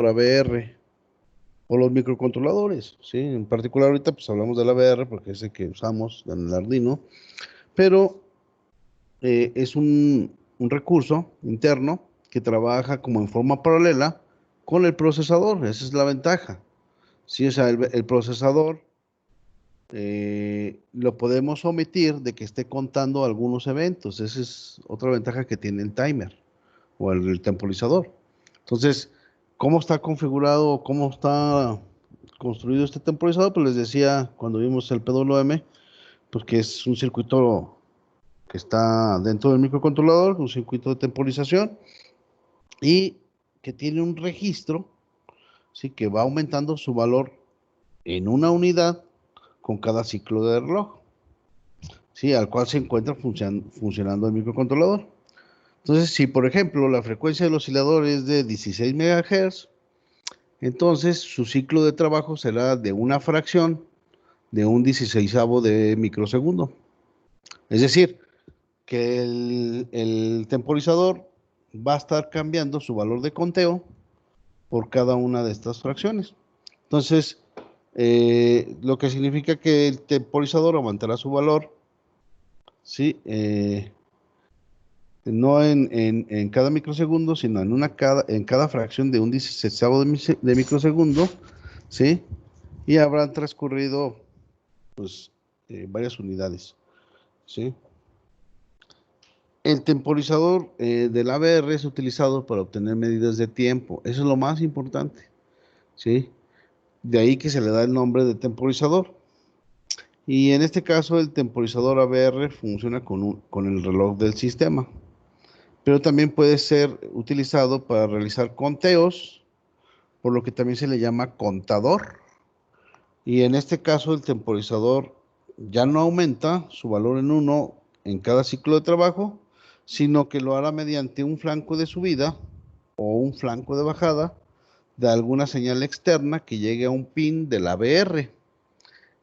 AVR o los microcontroladores, ¿sí? En particular ahorita pues hablamos del AVR porque es el que usamos en el Arduino, pero es un recurso interno que trabaja como en forma paralela con el procesador. Esa es la ventaja. Sí, o sea, el procesador lo podemos omitir de que esté contando algunos eventos. Esa es otra ventaja que tiene el timer o el temporizador. Entonces, ¿cómo está configurado, cómo está construido este temporizador? Pues les decía cuando vimos el PWM, pues que es un circuito que está dentro del microcontrolador, un circuito de temporización y que tiene un registro, ¿sí? Que va aumentando su valor en una unidad con cada ciclo de reloj, ¿sí? Al cual se encuentra funcionando el microcontrolador. Entonces, si por ejemplo la frecuencia del oscilador es de 16 MHz, entonces su ciclo de trabajo será de una fracción de un 16avo de microsegundo. Es decir, que el temporizador va a estar cambiando su valor de conteo por cada una de estas fracciones. Entonces, lo que significa que el temporizador aumentará su valor, ¿sí? No en cada microsegundo, sino en cada fracción de un 16avo de microsegundo, ¿sí? Y habrán transcurrido, pues, varias unidades, ¿sí? El temporizador del AVR es utilizado para obtener medidas de tiempo. Eso es lo más importante, ¿sí? De ahí que se le da el nombre de temporizador. Y en este caso, el temporizador AVR funciona con el reloj del sistema, pero también puede ser utilizado para realizar conteos, por lo que también se le llama contador. Y en este caso, el temporizador ya no aumenta su valor en uno en cada ciclo de trabajo, sino que lo hará mediante un flanco de subida o un flanco de bajada de alguna señal externa que llegue a un pin del AVR.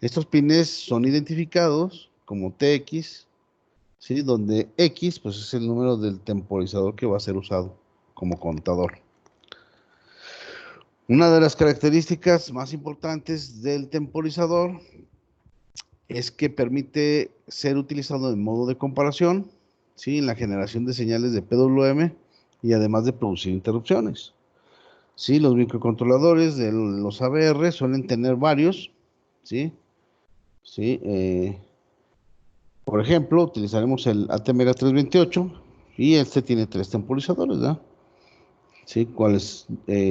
Estos pines son identificados como TX, ¿sí? Donde X pues, es el número del temporizador que va a ser usado como contador. Una de las características más importantes del temporizador es que permite ser utilizado en modo de comparación, ¿sí? En la generación de señales de PWM y además de producir interrupciones. ¿Sí? Los microcontroladores de los AVR suelen tener varios, ¿sí? ¿Sí? Por ejemplo, utilizaremos el ATmega 328 y este tiene tres temporizadores, ¿verdad? ¿Sí? ¿Cuáles?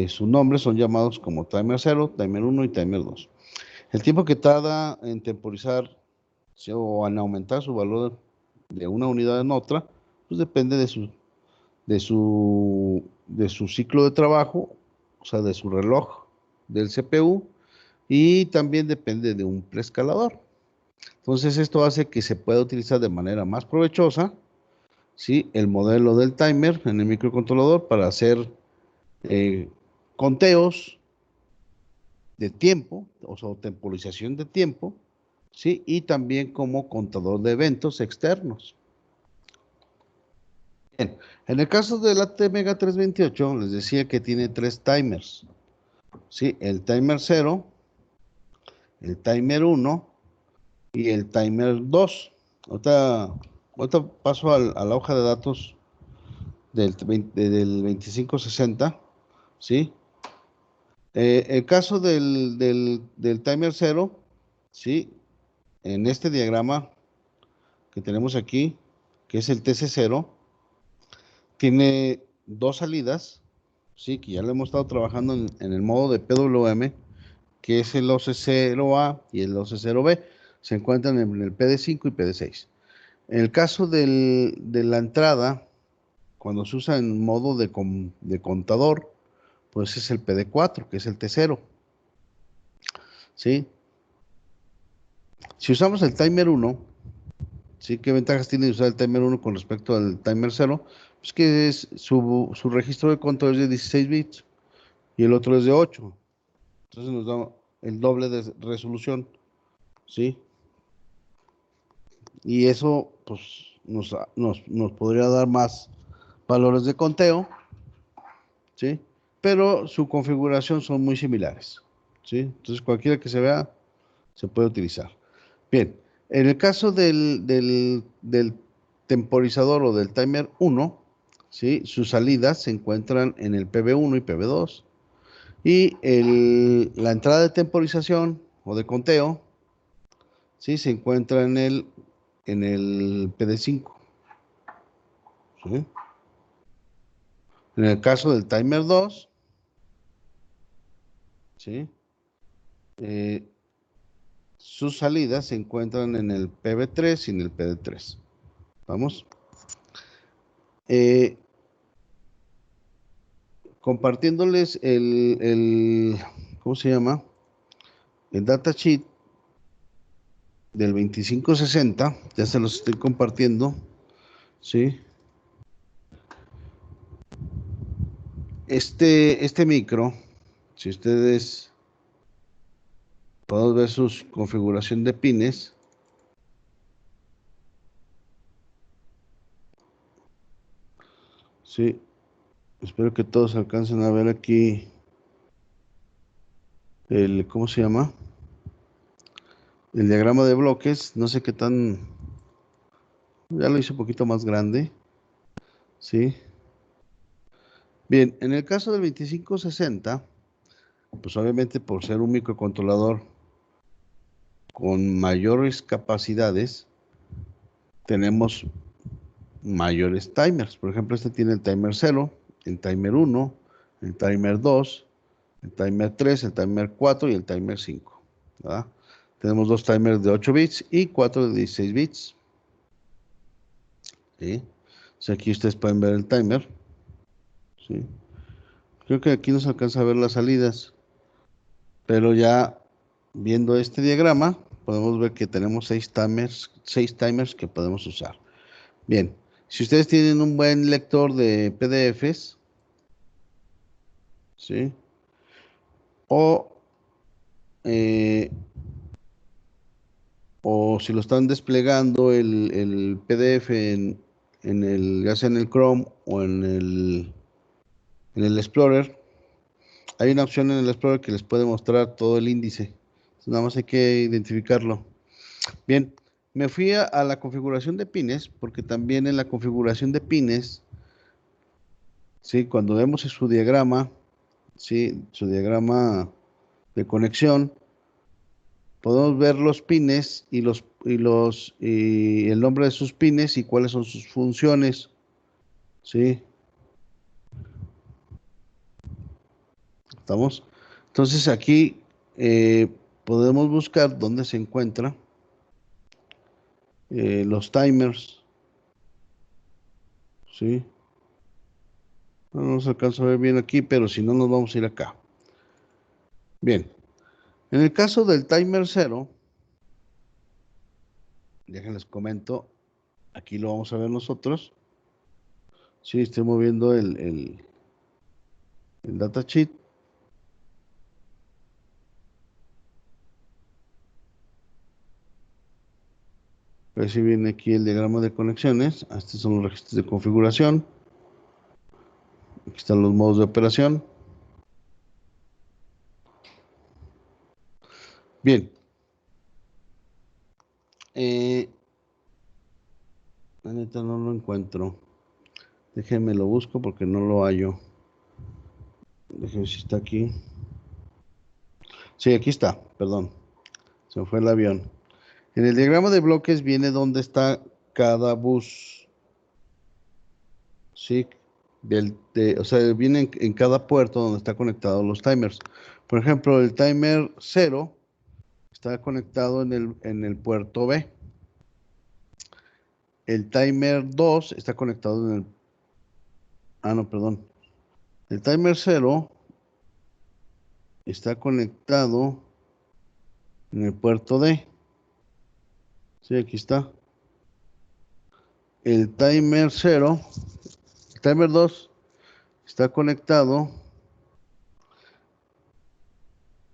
Sus nombres son llamados como timer 0, timer 1 y timer 2. El tiempo que tarda en temporizar, ¿sí? O en aumentar su valor de una unidad en otra, pues depende de su ciclo de trabajo, o sea, de su reloj del CPU, y también depende de un preescalador. Entonces, esto hace que se pueda utilizar de manera más provechosa, ¿sí? El modelo del timer en el microcontrolador para hacer eh, conteos de tiempo, o sea, temporización de tiempo, ¿sí? Y también como contador de eventos externos. Bien, en el caso del ATmega 328, les decía que tiene tres timers, ¿sí? El timer 0, el timer 1 y el timer 2. Ahorita paso a la hoja de datos del 2560, ¿sí? El caso del timer 0, ¿sí? En este diagrama que tenemos aquí, que es el TC0, tiene dos salidas, ¿sí? Que ya lo hemos estado trabajando en el modo de PWM, que es el OC0A y el OC0B. Se encuentran en el PD5 y PD6. En el caso de la entrada, cuando se usa en modo de contador, pues es el PD4, que es el T0, ¿sí? Si usamos el timer 1, ¿sí? ¿Qué ventajas tiene usar el timer 1 con respecto al timer 0? Pues que su registro de conteo es de 16 bits y el otro es de 8. Entonces nos da el doble de resolución, ¿sí? Y eso, pues, nos podría dar más valores de conteo, ¿sí? pero su configuración son muy similares, ¿sí? Entonces, cualquiera que se vea, se puede utilizar. Bien, en el caso del temporizador o del timer 1, ¿sí? Sus salidas se encuentran en el PB1 y PB2. Y la entrada de temporización o de conteo, ¿sí? Se encuentra en el PD5. ¿Sí? En el caso del timer 2, ¿sí? Eh, sus salidas se encuentran en el PB3 y en el PD3. Vamos. Eh, compartiéndoles ¿cómo se llama? El datasheet del 2560, ya se los estoy compartiendo, ¿sí? Este micro, si ustedes podemos ver su configuración de pines, ¿sí? Espero que todos alcancen a ver aquí ¿cómo se llama? El diagrama de bloques, no sé qué tan, ya lo hice un poquito más grande, ¿sí? Bien, en el caso del 2560, pues obviamente por ser un microcontrolador con mayores capacidades, tenemos mayores timers. Por ejemplo, este tiene el timer 0, el timer 1, el timer 2, el timer 3, el timer 4 y el timer 5. ¿Verdad? Tenemos dos timers de 8 bits y 4 de 16 bits. ¿Sí? O sea, aquí ustedes pueden ver el timer. ¿Sí? Creo que aquí no se alcanza a ver las salidas, pero ya viendo este diagrama, podemos ver que tenemos 6 timers que podemos usar. Bien, si ustedes tienen un buen lector de PDFs, ¿sí? O, eh, o si lo están desplegando el PDF ya sea en el Chrome o en el Explorer, hay una opción en el Explorer que les puede mostrar todo el índice. Nada más hay que identificarlo. Bien, me fui a la configuración de pines, porque también en la configuración de pines, ¿sí? Cuando vemos su diagrama, ¿sí? Su diagrama de conexión, podemos ver los pines y el nombre de sus pines y cuáles son sus funciones, ¿sí? ¿Estamos? Entonces aquí eh, podemos buscar dónde se encuentran los timers, ¿sí? No nos alcanza a ver bien aquí, pero si no nos vamos a ir acá. Bien, en el caso del timer 0, déjenles comento, aquí lo vamos a ver nosotros. Sí, estoy moviendo el datasheet. Pues si viene aquí el diagrama de conexiones. Estos son los registros de configuración. Aquí están los modos de operación. Bien. La neta no lo encuentro. Déjenme lo busco porque no lo hallo. Déjenme si está aquí. Sí, aquí está, perdón. Se me fue el avión. En el diagrama de bloques viene dónde está cada bus. Sí, o sea, viene en cada puerto donde está conectado los timers. Por ejemplo, el timer 0 está conectado en el puerto B. El timer 2 está conectado en el... Ah, no, perdón. El timer 0 está conectado en el puerto D. Sí, aquí está. El timer 0, el timer 2 está conectado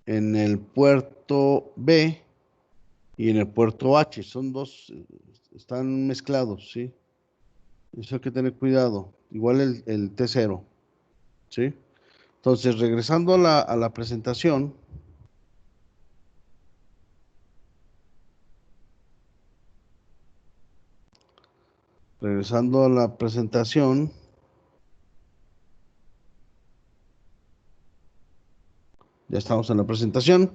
en el puerto B y en el puerto H. Son dos, están mezclados, ¿sí? Eso hay que tener cuidado. Igual el T0, ¿sí? Entonces, regresando a la presentación, ya estamos en la presentación.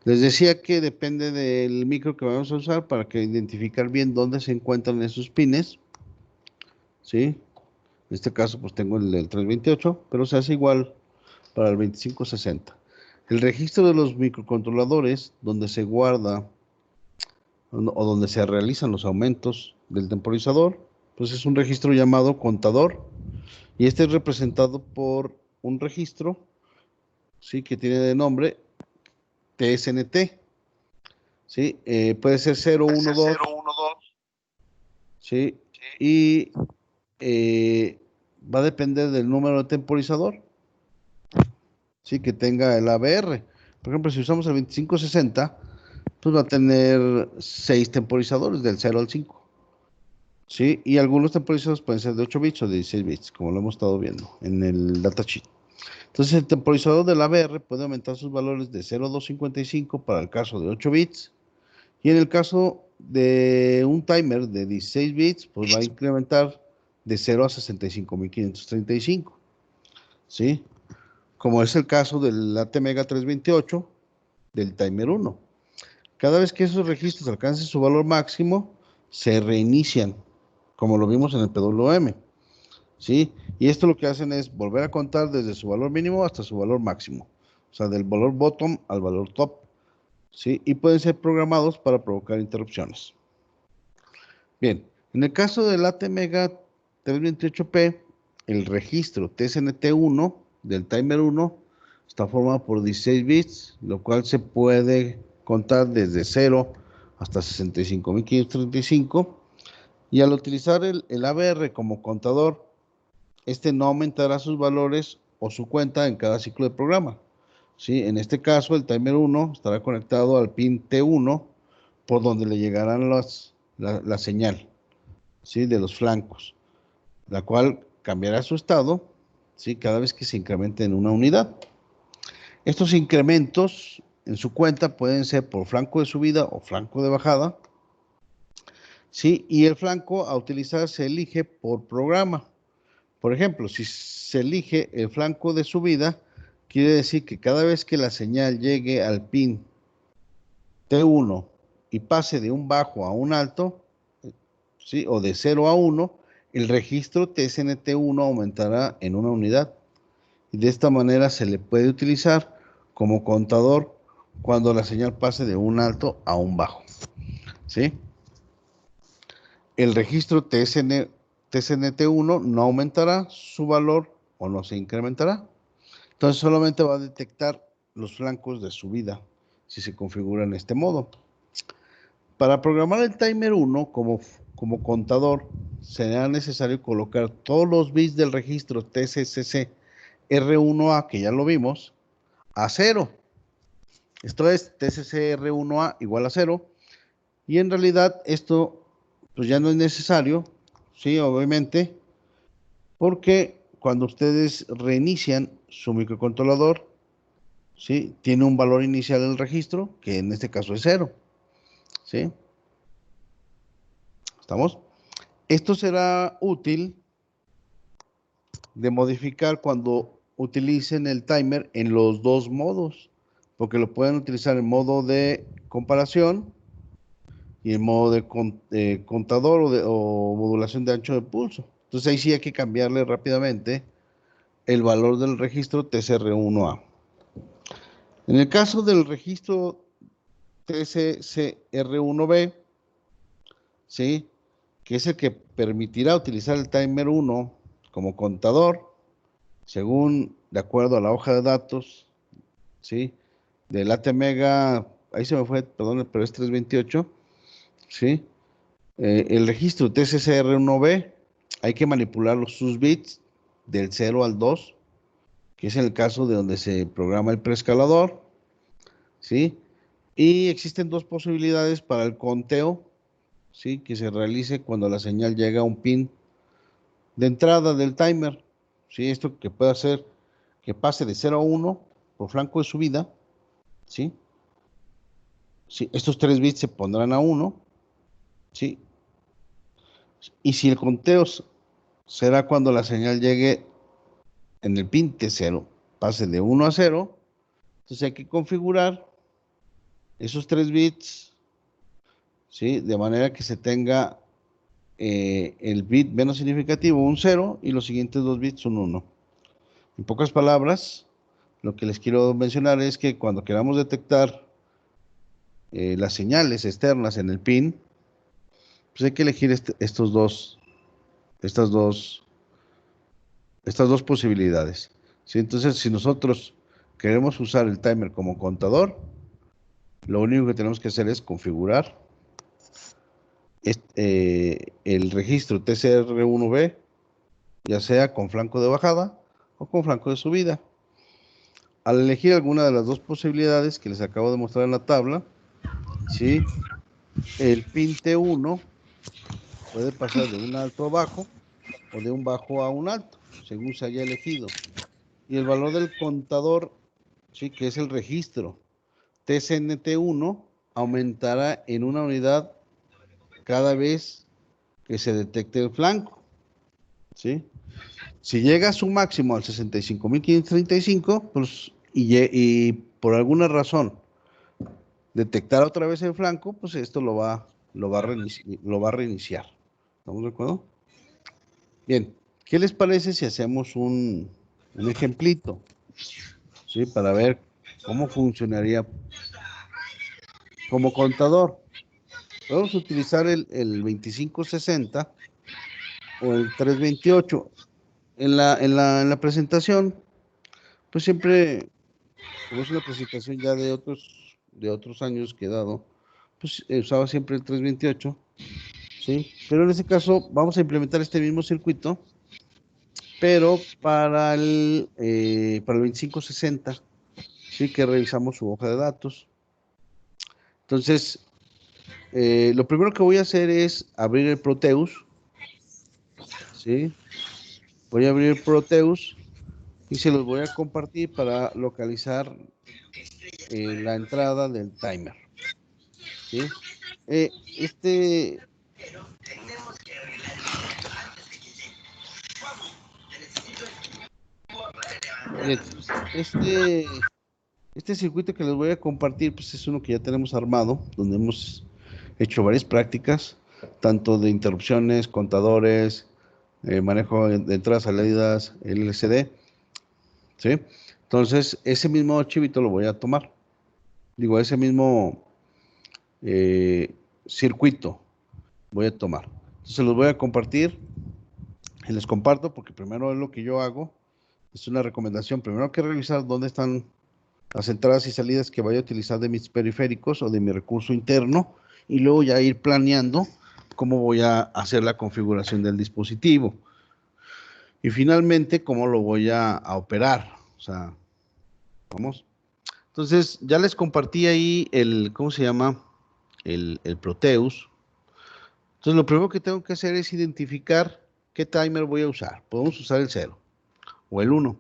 Les decía que depende del micro que vamos a usar para que identificar bien dónde se encuentran esos pines, ¿sí? En este caso, pues tengo el del 328, pero se hace igual para el 2560. El registro de los microcontroladores, donde se guarda o donde se realizan los aumentos del temporizador, pues es un registro llamado contador, y este es representado por un registro, ¿sí? Que tiene de nombre TSNT, ¿sí? Puede ser 0, 1, 2, ¿sí? Y va a depender del número de temporizador, ¿sí? Que tenga el ABR. Por ejemplo, si usamos el 2560, pues va a tener 6 temporizadores del 0 al 5. ¿Sí? Y algunos temporizadores pueden ser de 8 bits o de 16 bits, como lo hemos estado viendo en el datasheet. Entonces, el temporizador del ABR puede aumentar sus valores de 0 a 255 para el caso de 8 bits. Y en el caso de un timer de 16 bits, pues va a incrementar de 0 a 65.535. ¿Sí? Como es el caso del ATmega 328 del timer 1. Cada vez que esos registros alcancen su valor máximo, se reinician, como lo vimos en el PWM. ¿Sí? Y esto lo que hacen es volver a contar desde su valor mínimo hasta su valor máximo. O sea, del valor bottom al valor top. ¿Sí? Y pueden ser programados para provocar interrupciones. Bien, en el caso del ATmega 328P, el registro TSNT1 del timer 1 está formado por 16 bits, lo cual se puede contar desde 0 hasta 65.535. Y al utilizar el ABR como contador, este no aumentará sus valores o su cuenta en cada ciclo de programa. ¿Sí? En este caso, el timer 1 estará conectado al pin T1, por donde le llegarán la señal, ¿sí? De los flancos, la cual cambiará su estado, ¿sí? Cada vez que se incremente en una unidad. Estos incrementos en su cuenta pueden ser por flanco de subida o flanco de bajada, ¿sí? Y el flanco a utilizar se elige por programa. Por ejemplo, si se elige el flanco de subida, quiere decir que cada vez que la señal llegue al pin T1 y pase de un bajo a un alto, ¿sí? O de 0 a 1, el registro TSNT1 aumentará en una unidad. Y de esta manera se le puede utilizar como contador cuando la señal pase de un alto a un bajo, ¿sí? El registro TSNT1 no aumentará su valor o no se incrementará. Entonces solamente va a detectar los flancos de subida si se configura en este modo. Para programar el timer 1 como contador, será necesario colocar todos los bits del registro TCCC R1A, que ya lo vimos, a 0. Esto es TCC R1A igual a 0. Y en realidad esto pues ya no es necesario, sí, obviamente, porque cuando ustedes reinician su microcontrolador, ¿sí? Tiene un valor inicial del registro, que en este caso es 0, ¿sí? ¿Estamos? Esto será útil de modificar cuando utilicen el timer en los dos modos, porque lo pueden utilizar en modo de comparación y en modo de contador o modulación de ancho de pulso. Entonces ahí sí hay que cambiarle rápidamente el valor del registro TCR1A. En el caso del registro TCCR1B, ¿sí? Que es el que permitirá utilizar el timer 1 como contador, según de acuerdo a la hoja de datos, ¿sí? Del ATmega, ahí se me fue, perdón, pero es 328, ¿sí? El registro TCCR1B, hay que manipular sus bits del 0 al 2, que es en el caso de donde se programa el preescalador, ¿sí? Y existen dos posibilidades para el conteo, ¿sí? Que se realice cuando la señal llega a un pin de entrada del timer, ¿sí? Esto que puede hacer que pase de 0 a 1 por flanco de subida, ¿sí? Sí, estos 3 bits se pondrán a 1, ¿sí? Y si el conteo será cuando la señal llegue en el pin T0, pase de 1 a 0, entonces hay que configurar esos 3 bits, ¿sí? De manera que se tenga el bit menos significativo un 0 y los siguientes 2 bits un 1. En pocas palabras, lo que les quiero mencionar es que cuando queramos detectar las señales externas en el pin, pues hay que elegir estas dos posibilidades, ¿sí? Entonces, si nosotros queremos usar el timer como contador, lo único que tenemos que hacer es configurar el registro TCR1B, ya sea con flanco de bajada o con flanco de subida. Al elegir alguna de las dos posibilidades que les acabo de mostrar en la tabla, ¿sí? El pin T1 puede pasar de un alto a bajo o de un bajo a un alto, según se haya elegido. Y el valor del contador, ¿sí? Que es el registro TCNT1, aumentará en una unidad cada vez que se detecte el flanco, ¿sí? Si llega a su máximo al 65.535, pues, y por alguna razón detectar otra vez el flanco, pues esto lo va a reiniciar. ¿Estamos de acuerdo? Bien, ¿qué les parece si hacemos un ejemplito? ¿Sí? Para ver cómo funcionaría como contador. Vamos a utilizar el 2560 o el 328. En la presentación, pues siempre, como es una presentación ya de otros años que he dado, pues usaba siempre el 328, ¿sí? Pero en este caso vamos a implementar este mismo circuito, pero para el 2560, ¿sí? Que revisamos su hoja de datos. Entonces, lo primero que voy a hacer es abrir el Proteus, ¿sí? Voy a abrir Proteus y se los voy a compartir para localizar la entrada del timer, ¿sí? Este, bien, este circuito que les voy a compartir, pues es uno que ya tenemos armado, donde hemos hecho varias prácticas, tanto de interrupciones, contadores, manejo de entradas, salidas, LCD, ¿sí? Entonces, ese mismo archivito lo voy a tomar. Digo, ese mismo circuito voy a tomar. Entonces, los voy a compartir y les comparto porque primero es lo que yo hago. Es una recomendación. Primero hay que revisar dónde están las entradas y salidas que vaya a utilizar de mis periféricos o de mi recurso interno y luego ya ir planeando cómo voy a hacer la configuración del dispositivo. Y finalmente, cómo lo voy a operar. O sea, vamos. Entonces, ya les compartí ahí ¿cómo se llama? El Proteus. Entonces, lo primero que tengo que hacer es identificar qué timer voy a usar. Podemos usar el 0 o el 1.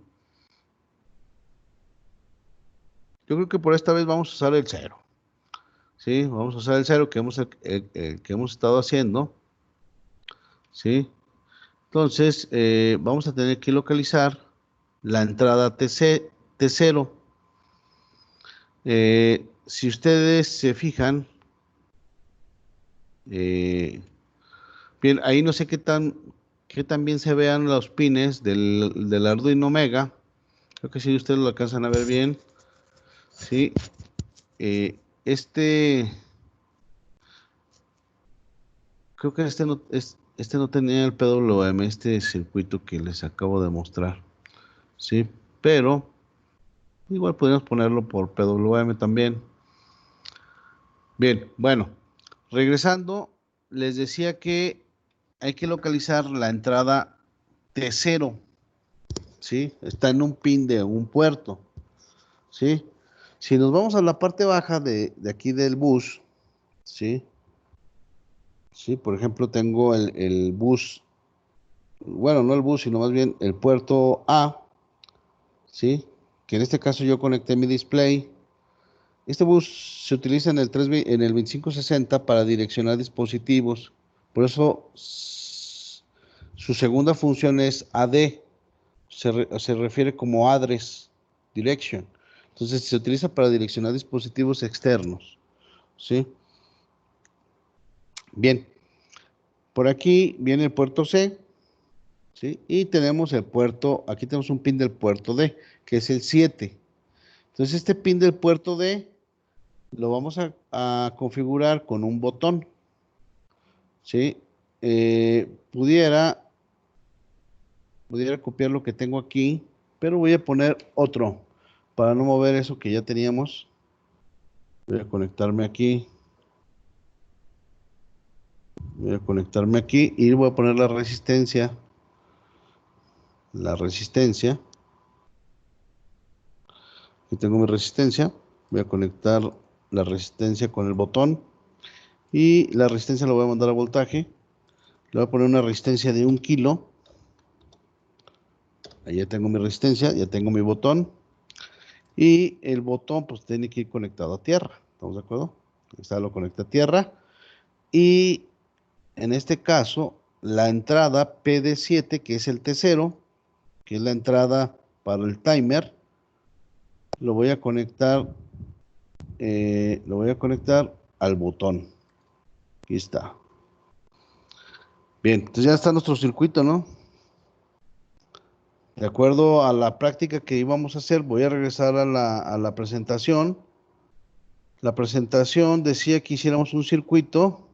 Yo creo que por esta vez vamos a usar el 0. ¿Sí? Vamos a usar el 0 que que hemos estado haciendo. ¿Sí? Entonces, vamos a tener que localizar la entrada T0. Si ustedes se fijan, bien, ahí no sé qué tan bien se vean los pines del Arduino Mega. Creo que sí, ustedes lo alcanzan a ver bien. Sí. Eh, este, creo que este no tenía el PWM, este circuito que les acabo de mostrar. Sí, pero igual podríamos ponerlo por PWM también. Bien, bueno, regresando, les decía que hay que localizar la entrada T0, ¿sí? Está en un pin de un puerto, ¿sí? Si nos vamos a la parte baja de aquí del bus, ¿sí? Sí, por ejemplo, tengo el bus, bueno, no el bus, sino más bien el puerto A, ¿sí? Que en este caso yo conecté mi display. Este bus se utiliza en el 2560 para direccionar dispositivos. Por eso su segunda función es AD. Se refiere como Address Direction. Entonces se utiliza para direccionar dispositivos externos. ¿Sí? Bien. Por aquí viene el puerto C. ¿Sí? Y tenemos el puerto, aquí tenemos un pin del puerto D, que es el 7. Entonces este pin del puerto D lo vamos a configurar con un botón. ¿Sí? Pudiera copiar lo que tengo aquí, pero voy a poner otro para no mover eso que ya teníamos. Voy a conectarme aquí. Voy a conectarme aquí y voy a poner la resistencia. La resistencia. Aquí tengo mi resistencia. Voy a conectar la resistencia con el botón. Y la resistencia la voy a mandar a voltaje. Le voy a poner una resistencia de 1 kilo. Ahí ya tengo mi resistencia, ya tengo mi botón. Y el botón pues tiene que ir conectado a tierra. ¿Estamos de acuerdo? Está, lo conecta a tierra. Y en este caso, la entrada PD7, que es el T0, que es la entrada para el timer, lo voy a conectar al botón. Aquí está. Bien, entonces ya está nuestro circuito, ¿no? De acuerdo a la práctica que íbamos a hacer, voy a regresar a la presentación. La presentación decía que hiciéramos un circuito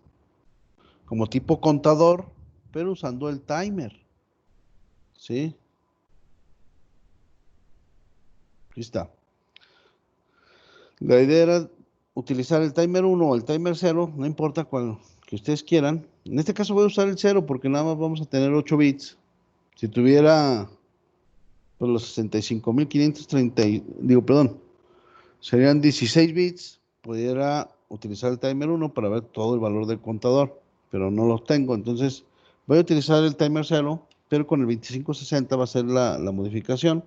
como tipo contador, pero usando el timer. ¿Sí? Aquí está. La idea era utilizar el timer 1 o el timer 0, no importa cuál que ustedes quieran. En este caso voy a usar el 0 porque nada más vamos a tener 8 bits. Si tuviera pues, los 65.530, serían 16 bits, pudiera utilizar el timer 1 para ver todo el valor del contador, pero no los tengo, entonces voy a utilizar el timer 0, pero con el 2560 va a ser la modificación.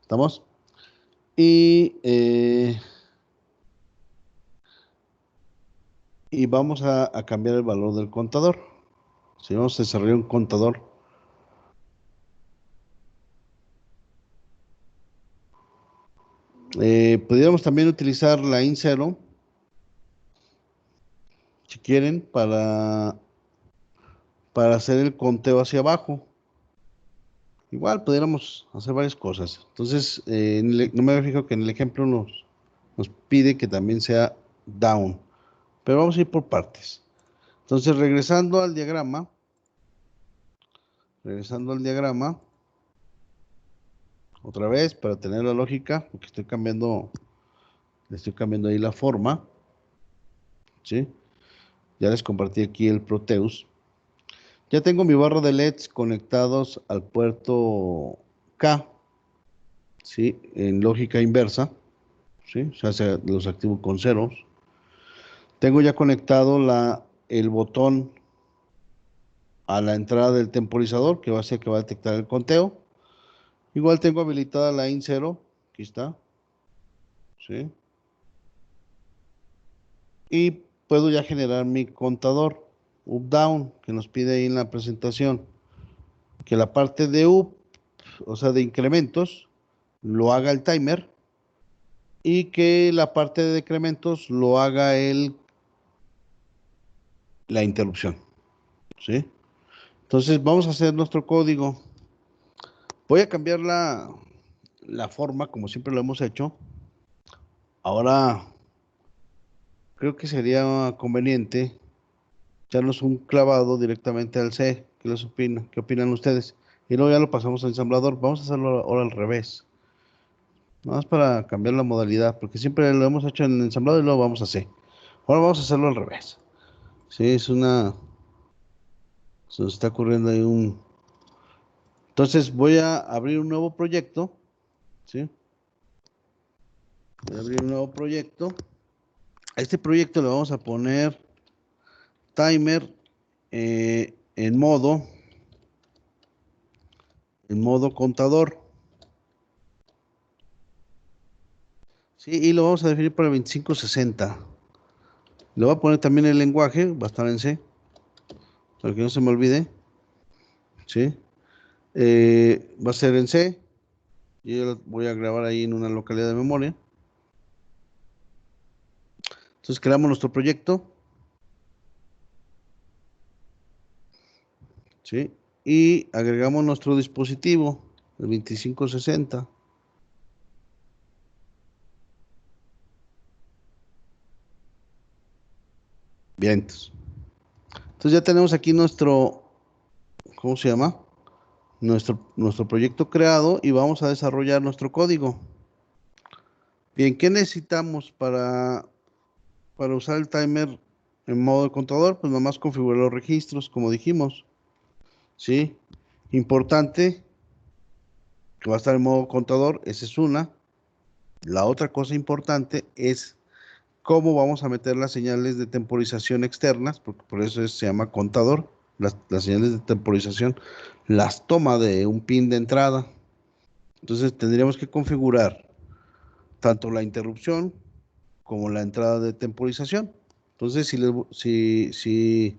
¿Estamos? Y vamos a cambiar el valor del contador. Si vamos a desarrollar un contador. Pudiéramos también utilizar la IN0, si quieren, para hacer el conteo hacia abajo. Igual pudiéramos hacer varias cosas. Entonces, no me había fijado que en el ejemplo nos pide que también sea down. Pero vamos a ir por partes. Entonces, regresando al diagrama, otra vez para tener la lógica, porque le estoy cambiando ahí la forma. ¿Sí? Ya les compartí aquí el Proteus. Ya tengo mi barra de LEDs conectados al puerto K, ¿sí? En lógica inversa, ¿sí? O sea, los activo con ceros. Tengo ya conectado el botón a la entrada del temporizador, que va a ser que va a detectar el conteo. Igual tengo habilitada la IN0, aquí está, ¿sí? Y puedo ya generar mi contador up-down, que nos pide ahí en la presentación, que la parte de up, o sea, de incrementos, lo haga el timer y que la parte de decrementos lo haga la interrupción, ¿sí? Entonces vamos a hacer nuestro código. Voy a cambiar la forma, como siempre lo hemos hecho. Ahora creo que sería conveniente echarnos un clavado directamente al C. ¿Qué les opina? ¿Qué opinan ustedes? Y luego ya lo pasamos al ensamblador. Vamos a hacerlo ahora al revés. Nada más para cambiar la modalidad, porque siempre lo hemos hecho en ensamblado y luego vamos a C. Ahora vamos a hacerlo al revés. Sí, se nos está ocurriendo ahí Entonces voy a abrir un nuevo proyecto, ¿sí? Voy a abrir un nuevo proyecto. A este proyecto le vamos a poner timer eh, en modo, en modo contador, Sí, y lo vamos a definir para el 2560. Le voy a poner también el lenguaje, va a estar en C, para que no se me olvide. ¿Sí? Va a ser en C. Y yo lo voy a grabar ahí en una localidad de memoria. Entonces creamos nuestro proyecto. ¿Sí? Y agregamos nuestro dispositivo, el 2560. Bien. Entonces ya tenemos aquí nuestro, ¿cómo se llama? Nuestro proyecto creado y vamos a desarrollar nuestro código. Bien, ¿qué necesitamos para usar el timer en modo de contador? Pues nomás configurar los registros, como dijimos. ¿Sí? Importante que va a estar en modo contador, esa es una. La otra cosa importante es cómo vamos a meter las señales de temporización externas, porque por eso se llama contador. Las señales de temporización las toma de un pin de entrada. Entonces tendríamos que configurar tanto la interrupción como la entrada de temporización. Entonces, si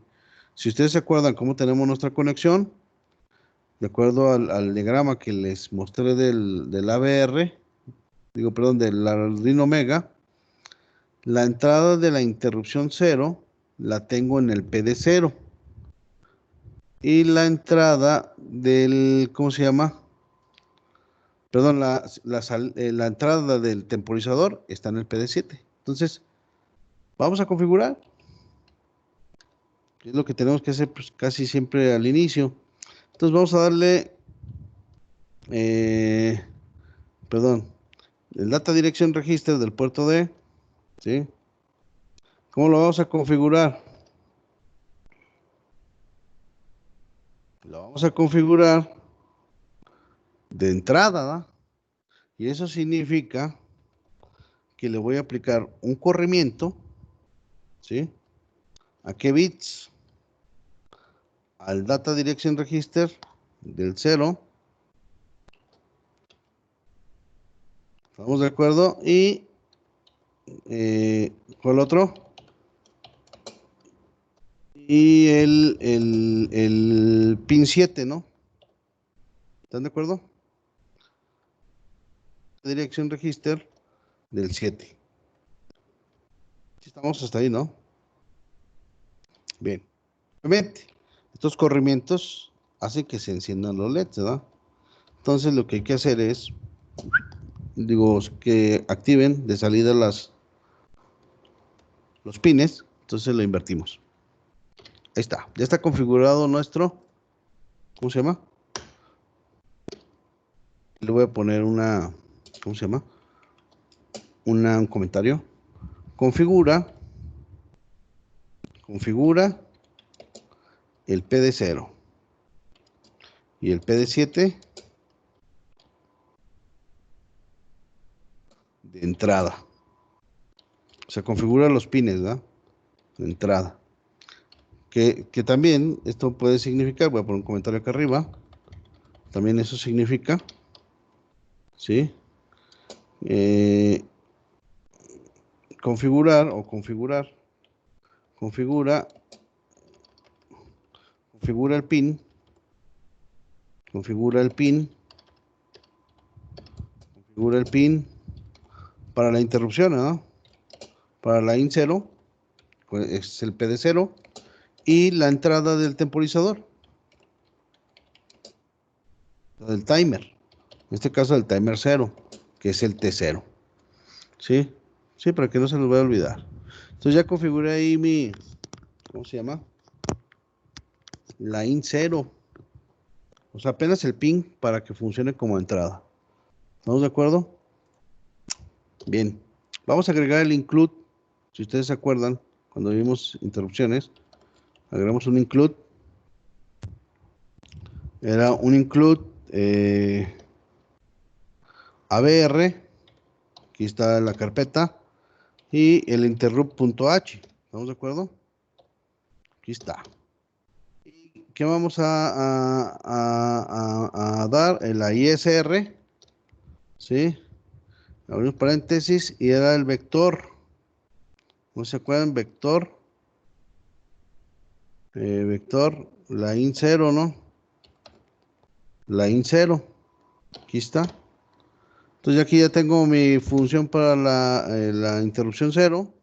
ustedes se acuerdan cómo tenemos nuestra conexión, de acuerdo al diagrama que les mostré del ABR, digo, perdón, del Arduino Mega, la entrada de la interrupción 0 la tengo en el PD0 y la entrada del, ¿cómo se llama? Perdón, la entrada del temporizador está en el PD7. Entonces, vamos a configurar, que es lo que tenemos que hacer pues, casi siempre al inicio. Entonces, vamos a darle, eh, perdón, el Data Direction Register del puerto D, ¿sí? ¿Cómo lo vamos a configurar? Lo vamos a configurar de entrada, ¿da? Y eso significa que le voy a aplicar un corrimiento, ¿sí? ¿A qué bits? Al Data Direction Register del 0. ¿Estamos de acuerdo? Y, ¿cuál otro? Y el pin 7, ¿no? ¿Están de acuerdo? Direction Register del 7. Sí, estamos hasta ahí, ¿no? Bien. Obviamente, estos corrimientos hacen que se enciendan los LEDs, ¿verdad? Entonces lo que hay que hacer es, digo, que activen de salida los pines, entonces lo invertimos. Ahí está, ya está configurado nuestro, ¿cómo se llama? Le voy a poner una, ¿cómo se llama? Un comentario. Configura el PD0 y el PD7 de entrada. O sea, configura los pines, ¿verdad? De entrada. Que también esto puede significar, voy a poner un comentario acá arriba, también eso significa, ¿sí? Eh, configurar o configura configura el pin, configura el pin, configura el pin para la interrupción, ¿no? Para la IN 0, pues es el PD0 y la entrada del temporizador, del timer, en este caso el timer 0, que es el T0, ¿sí? Sí, para que no se nos vaya a olvidar. Entonces ya configuré ahí mi, ¿cómo se llama? La IN 0, o sea, apenas el pin para que funcione como entrada. ¿Estamos de acuerdo? Bien, vamos a agregar el include. Si ustedes se acuerdan, cuando vimos interrupciones, agregamos un include. Era un include ABR. Aquí está la carpeta. Y el interrupt.h. ¿Estamos de acuerdo? Aquí está. ¿Qué vamos a dar? La ISR. ¿Sí? abrimos paréntesis y era el vector. ¿No se acuerdan? Vector. Vector, la in 0, ¿no? La in 0. Aquí está. Entonces aquí ya tengo mi función para la interrupción 0.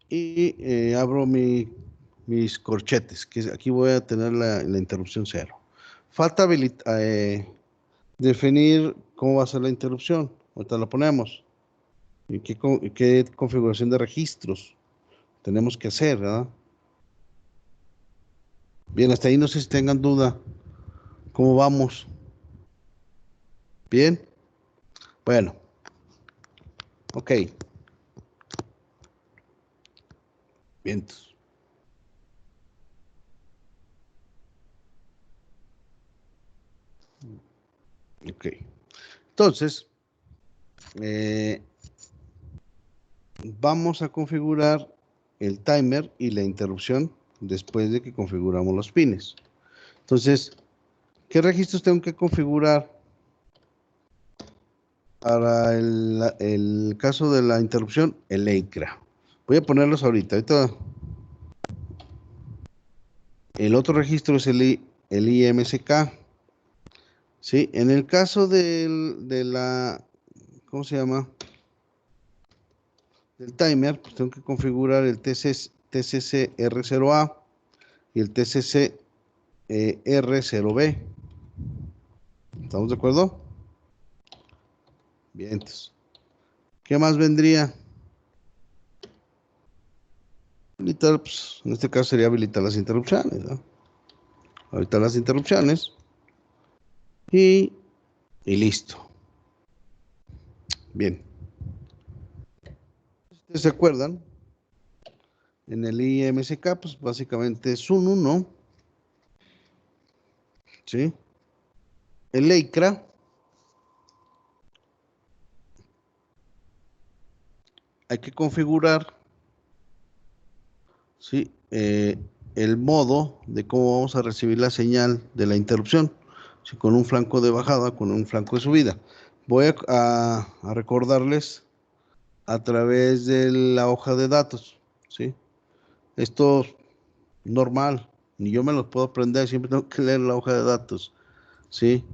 Y abro mis corchetes, que aquí voy a tener la interrupción 0. Falta definir cómo va a ser la interrupción. Ahorita la ponemos. ¿Y qué configuración de registros tenemos que hacer, ¿verdad? Bien, hasta ahí no sé si tengan duda. ¿Cómo vamos? ¿Bien? Bueno, ok. Bien. Ok. Entonces, eh, vamos a configurar el timer y la interrupción después de que configuramos los pines. Entonces, ¿qué registros tengo que configurar para el caso de la interrupción? El EICRA. Voy a ponerlos ahorita. El otro registro es el IMSK. ¿Sí? En el caso de la, ¿cómo se llama? Del timer, pues tengo que configurar el TCC R0A y el TCC R0B. ¿Estamos de acuerdo? Bien, entonces, ¿qué más vendría? Habilitar, pues, en este caso sería habilitar las interrupciones, ¿no? Habilitar las interrupciones y, y listo. Bien. ¿Ustedes se acuerdan? En el IMSK, pues básicamente es un 1, ¿sí? El EICRA, hay que configurar, ¿sí? El modo de cómo vamos a recibir la señal de la interrupción, si con un flanco de bajada, con un flanco de subida. Voy a recordarles a través de la hoja de datos, ¿sí? Esto es normal, ni yo me los puedo aprender, siempre tengo que leer la hoja de datos, ¿sí?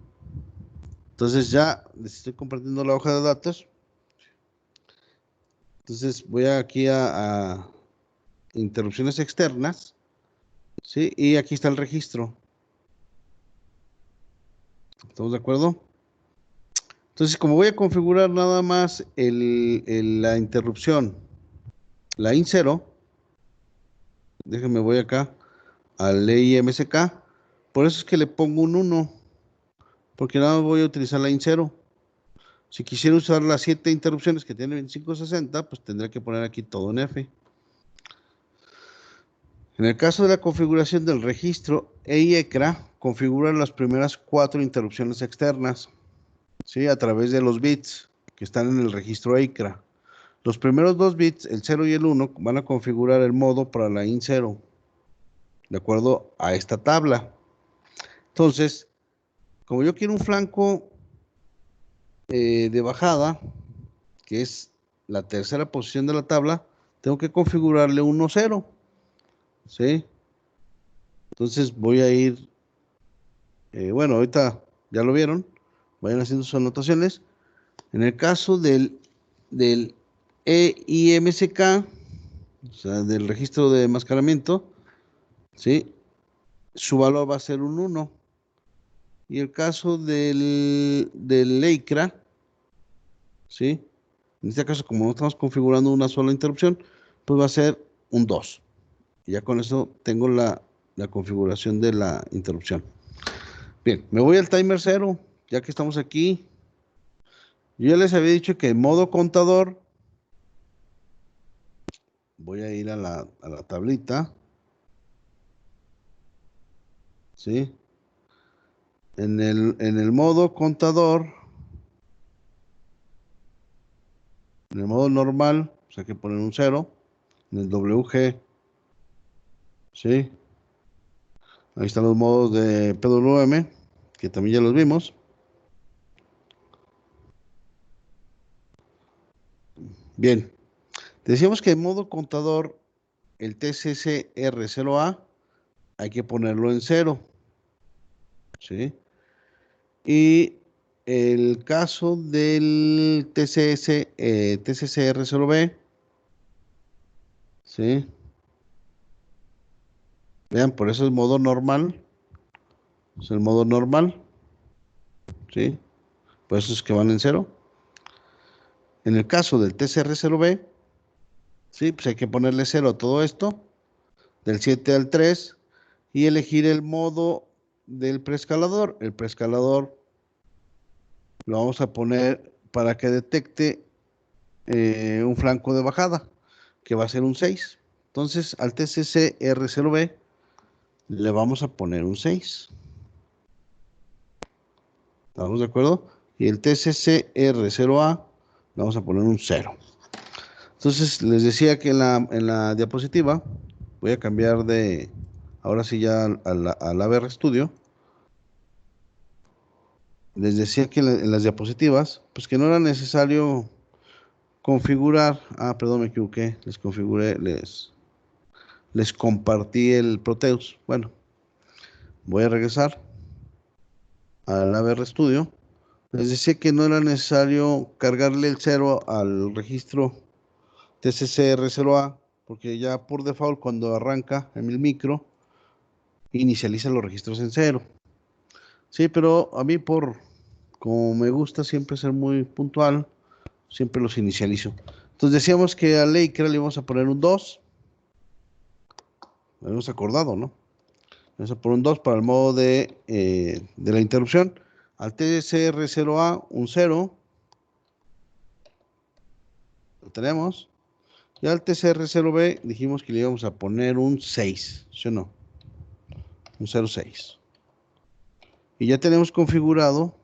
Entonces ya les estoy compartiendo la hoja de datos. Entonces voy aquí a interrupciones externas, ¿sí? Y aquí está el registro. ¿Estamos de acuerdo? Entonces, como voy a configurar nada más la interrupción, la in 0, déjenme voy acá al IMSK, por eso es que le pongo un 1, porque nada más voy a utilizar la in 0. Si quisiera usar las 7 interrupciones que tiene 2560, pues tendría que poner aquí todo en F. En el caso de la configuración del registro EIECRA, configura las primeras 4 interrupciones externas, ¿sí? A través de los bits que están en el registro EICRA. Los primeros 2 bits, el 0 y el 1, van a configurar el modo para la in 0, de acuerdo a esta tabla. Entonces, como yo quiero un flanco de bajada, que es la tercera posición de la tabla, tengo que configurarle 1, 0, ¿sí? Entonces voy a ir, bueno, ahorita ya lo vieron, vayan haciendo sus anotaciones. En el caso del EIMSK, o sea, del registro de enmascaramiento, ¿sí? Su valor va a ser un 1. Y el caso del Leicra, ¿sí? En este caso, como no estamos configurando una sola interrupción, pues va a ser un 2. Y ya con eso tengo la configuración de la interrupción. Bien, me voy al timer 0, ya que estamos aquí. Yo ya les había dicho que en modo contador, voy a ir a la tablita, ¿sí? En el modo contador, en el modo normal, pues hay que poner un 0. En el WG, ¿sí? Ahí están los modos de PWM, que también ya los vimos. Bien, decíamos que en modo contador, el TCCR0A hay que ponerlo en 0, ¿sí? Y el caso del TCCR0B, ¿sí? Vean, por eso es modo normal, es el modo normal, ¿sí? Por eso es que van en 0. En el caso del TCR0B, ¿sí? Pues hay que ponerle 0 a todo esto, del 7 al 3, y elegir el modo del preescalador. El preescalador lo vamos a poner para que detecte un flanco de bajada, que va a ser un 6. Entonces, al TCCR0B le vamos a poner un 6. ¿Estamos de acuerdo? Y el TCCR0A le vamos a poner un 0. Entonces, les decía que en la diapositiva voy a cambiar de, ahora sí ya al AVR Studio. Les decía que en las diapositivas, pues que no era necesario configurar, perdón, me equivoqué, les configuré, les compartí el Proteus. Bueno, voy a regresar al AVR Studio. Les decía que no era necesario cargarle el 0 al registro TCCR0A, porque ya por default cuando arranca en el micro, inicializa los registros en 0. Sí, pero a mí como me gusta siempre ser muy puntual, siempre los inicializo. Entonces decíamos que a Laker le íbamos a poner un 2. Lo hemos acordado, ¿no? Vamos a poner un 2 para el modo de la interrupción. Al TCR0A un 0. Lo tenemos. Y al TCR0B dijimos que le íbamos a poner un 6. ¿Sí o no? Un 0,6. Y ya tenemos configurado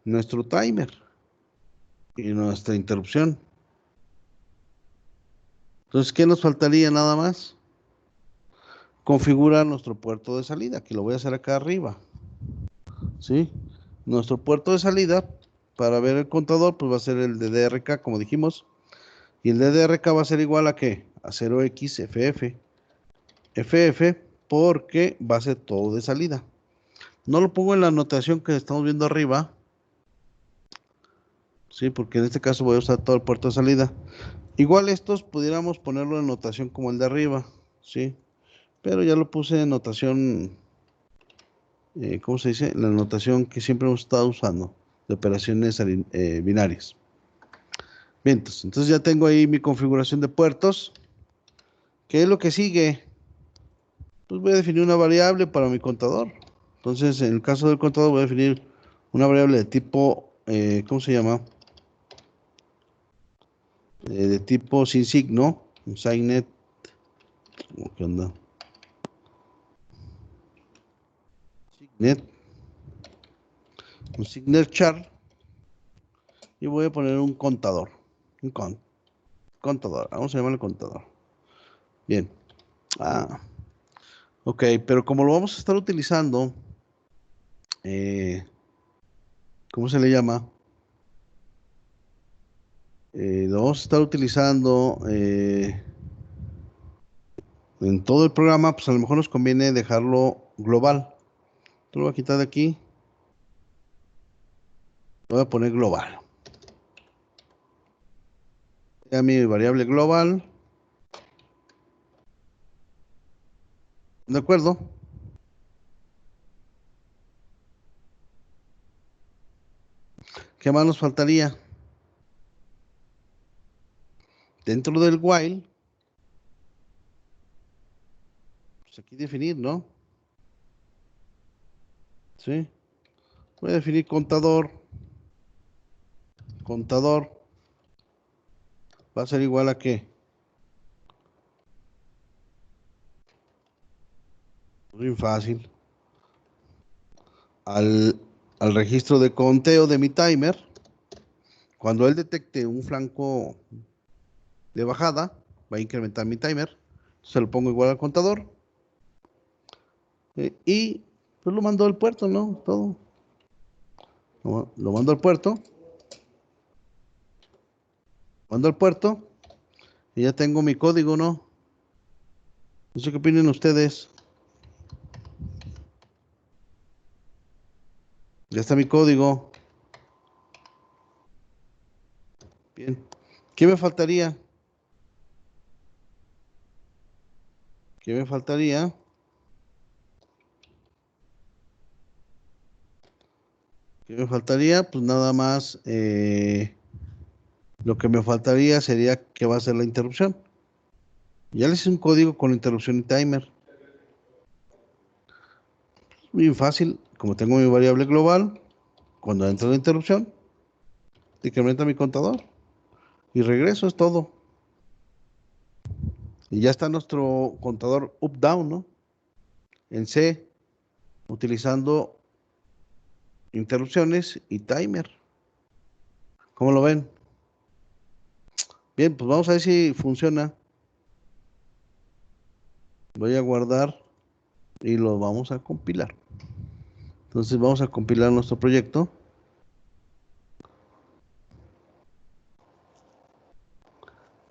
nuestro timer y nuestra interrupción. Entonces, ¿qué nos faltaría nada más? Configurar nuestro puerto de salida, que lo voy a hacer acá arriba. ¿Sí? Nuestro puerto de salida, para ver el contador, pues va a ser el de DRK, como dijimos. Y el de DRK va a ser igual a ¿qué? A 0xFF. FF, porque va a ser todo de salida. No lo pongo en la anotación que estamos viendo arriba. Sí, porque en este caso voy a usar todo el puerto de salida. Igual estos pudiéramos ponerlo en notación como el de arriba, ¿sí? Pero ya lo puse en notación, ¿cómo se dice? La notación que siempre hemos estado usando, de operaciones binarias. Bien, entonces ya tengo ahí mi configuración de puertos. ¿Qué es lo que sigue? Pues voy a definir una variable para mi contador. Entonces, en el caso del contador voy a definir una variable de tipo, ¿cómo se llama? De tipo sin signo, un signet, ¿qué onda? Signet, un signature, y voy a poner un contador, un contador, vamos a llamarle contador. Bien, ok, pero como lo vamos a estar utilizando, ¿cómo se le llama? Lo vamos a estar utilizando en todo el programa, pues a lo mejor nos conviene dejarlo global. Lo voy a quitar de aquí, voy a poner global. Ya mi variable global, ¿de acuerdo? ¿Qué más nos faltaría? Dentro del while, pues aquí definir, ¿no? ¿Sí? Voy a definir contador. Contador va a ser igual a ¿qué? Muy fácil. Al registro de conteo de mi timer, cuando él detecte un flanco de bajada, va a incrementar mi timer. Se lo pongo igual al contador. Y pues lo mando al puerto, ¿no? Todo. Lo mando al puerto. Mando al puerto y ya tengo mi código, ¿no? No sé qué opinen ustedes. Ya está mi código. Bien. ¿Qué me faltaría? ¿Qué me faltaría? ¿Qué me faltaría? Pues nada más, lo que me faltaría sería que va a ser la interrupción. Ya les hice un código con interrupción y timer. Muy fácil. Como tengo mi variable global, cuando entra la interrupción, incrementa mi contador y regreso, es todo. Y ya está nuestro contador up-down, ¿no? En C, utilizando interrupciones y timer. ¿Cómo lo ven? Bien, pues vamos a ver si funciona. Voy a guardar y lo vamos a compilar. Entonces vamos a compilar nuestro proyecto.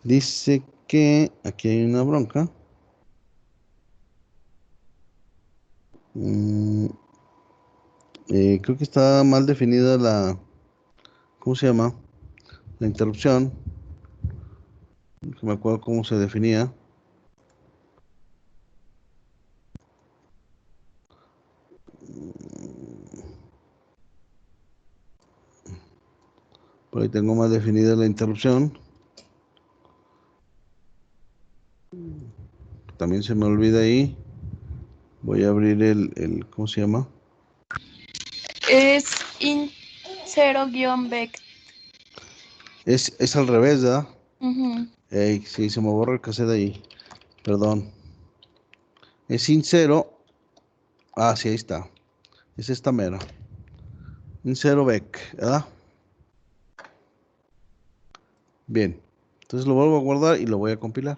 Dice que aquí hay una bronca. Mm, creo que está mal definida ¿cómo se llama? La interrupción. No me acuerdo cómo se definía. Por ahí tengo más definida la interrupción. También se me olvida ahí. Voy a abrir ¿cómo se llama? Es in 0-vec. Es al revés, ¿verdad? Ujú. Ey, sí, se me borra el cassette ahí. Perdón. Es sincero. Ah, sí, ahí está. Es esta mera. Sincero Beck, ¿verdad? Bien. Entonces lo vuelvo a guardar y lo voy a compilar.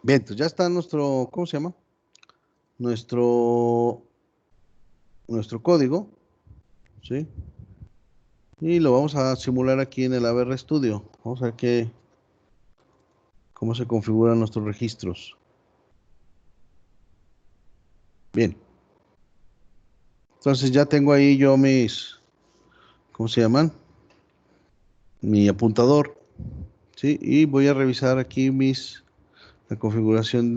Bien, entonces ya está nuestro, ¿cómo se llama? Nuestro, nuestro código, ¿sí? Y lo vamos a simular aquí en el ABR Studio. Vamos a ver cómo se configuran nuestros registros. Bien. Entonces ya tengo ahí yo ¿cómo se llaman? Mi apuntador, ¿sí? Y voy a revisar aquí la configuración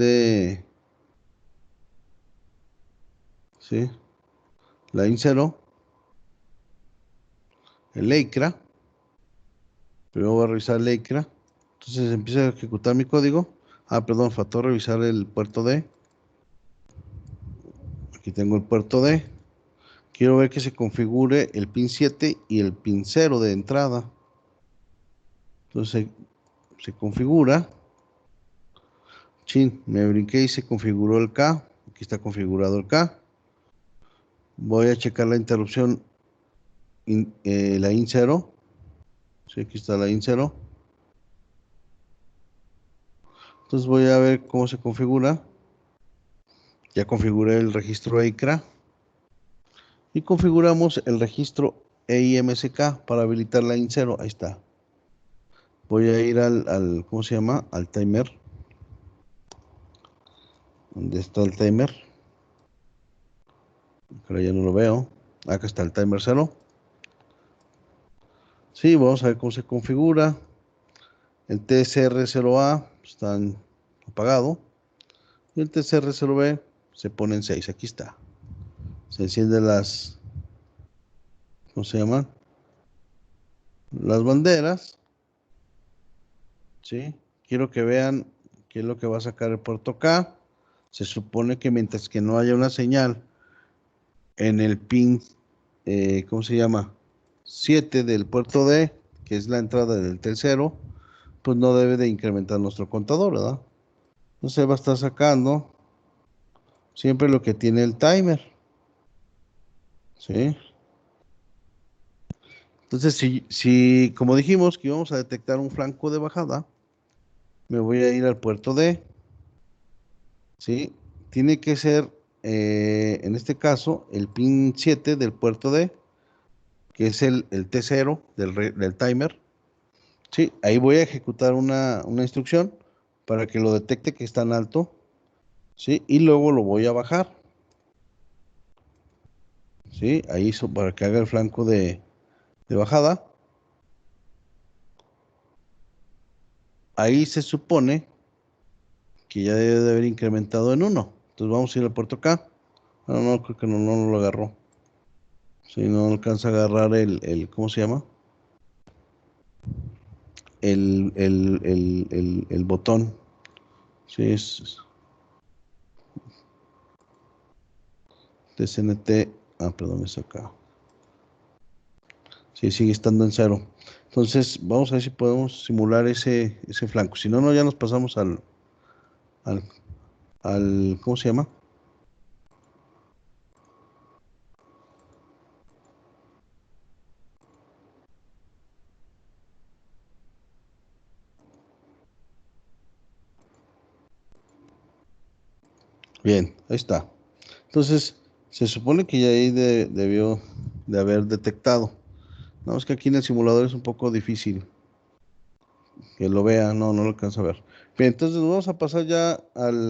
¿sí? La IN0, el EICRA. Primero voy a revisar el EICRA. Entonces empiezo a ejecutar mi código. Ah, perdón, faltó revisar el puerto D. Aquí tengo el puerto D. Quiero ver que se configure el pin 7 y el pin 0 de entrada. Entonces se configura. Chin, me brinqué y se configuró el K. Aquí está configurado el K. Voy a checar la interrupción, la IN 0. Sí, aquí está la IN 0. Entonces voy a ver cómo se configura. Ya configuré el registro EICRA. Y configuramos el registro EIMSK para habilitar la IN 0. Ahí está. Voy a ir ¿cómo se llama? Al timer. ¿Dónde está el timer? Pero ya no lo veo. Acá está el timer 0. Sí, vamos a ver cómo se configura. El TCR0A está apagado. Y el TCR0B se pone en 6. Aquí está. Se encienden ¿cómo se llaman? Las banderas. ¿Sí? Quiero que vean qué es lo que va a sacar el puerto K. Se supone que mientras que no haya una señal en el pin, ¿cómo se llama? 7 del puerto D, que es la entrada del tercero, pues no debe de incrementar nuestro contador, ¿verdad? Entonces va a estar sacando siempre lo que tiene el timer, ¿sí? Entonces, si como dijimos que íbamos a detectar un flanco de bajada, me voy a ir al puerto D, ¿sí? Tiene que ser, en este caso, el pin 7 del puerto D, que es el T0 del timer. Sí, ahí voy a ejecutar una instrucción para que lo detecte que está en alto. Sí, y luego lo voy a bajar. Sí, ahí para que haga el flanco de bajada. Ahí se supone que ya debe de haber incrementado en 1. Entonces vamos a ir al puerto acá. No, creo que no lo agarró. Si no alcanza a agarrar ¿cómo se llama? El botón. Sí, es TCNT. Perdón, es acá. Sí, sigue estando en 0. Entonces, vamos a ver si podemos simular ese flanco. Si no, ya nos pasamos al, ¿cómo se llama? Bien, ahí está. Entonces, se supone que ya ahí debió de haber detectado. No, es que aquí en el simulador es un poco difícil que lo vea, no lo alcanza a ver. Bien, entonces nos vamos a pasar ya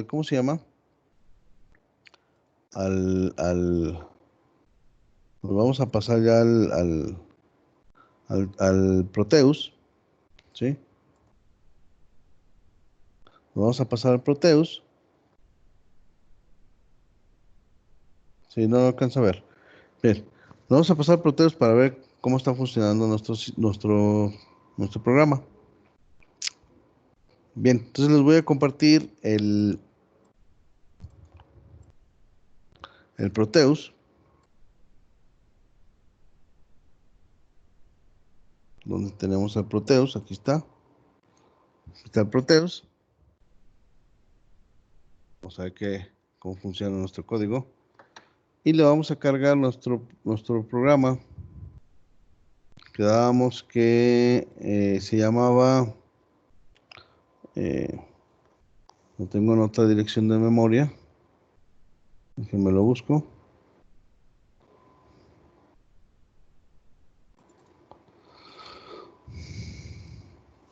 ¿cómo se llama? Nos vamos a pasar ya al Proteus, ¿sí? Nos vamos a pasar al Proteus. Sí, no lo alcanza a ver. Bien, nos vamos a pasar al Proteus para ver cómo está funcionando nuestro programa. Bien, entonces les voy a compartir el Proteus, donde tenemos el Proteus, aquí está el Proteus. Vamos a ver cómo funciona nuestro código. Y le vamos a cargar nuestro programa. Quedábamos que se llamaba, lo tengo en otra dirección de memoria, déjenme lo busco.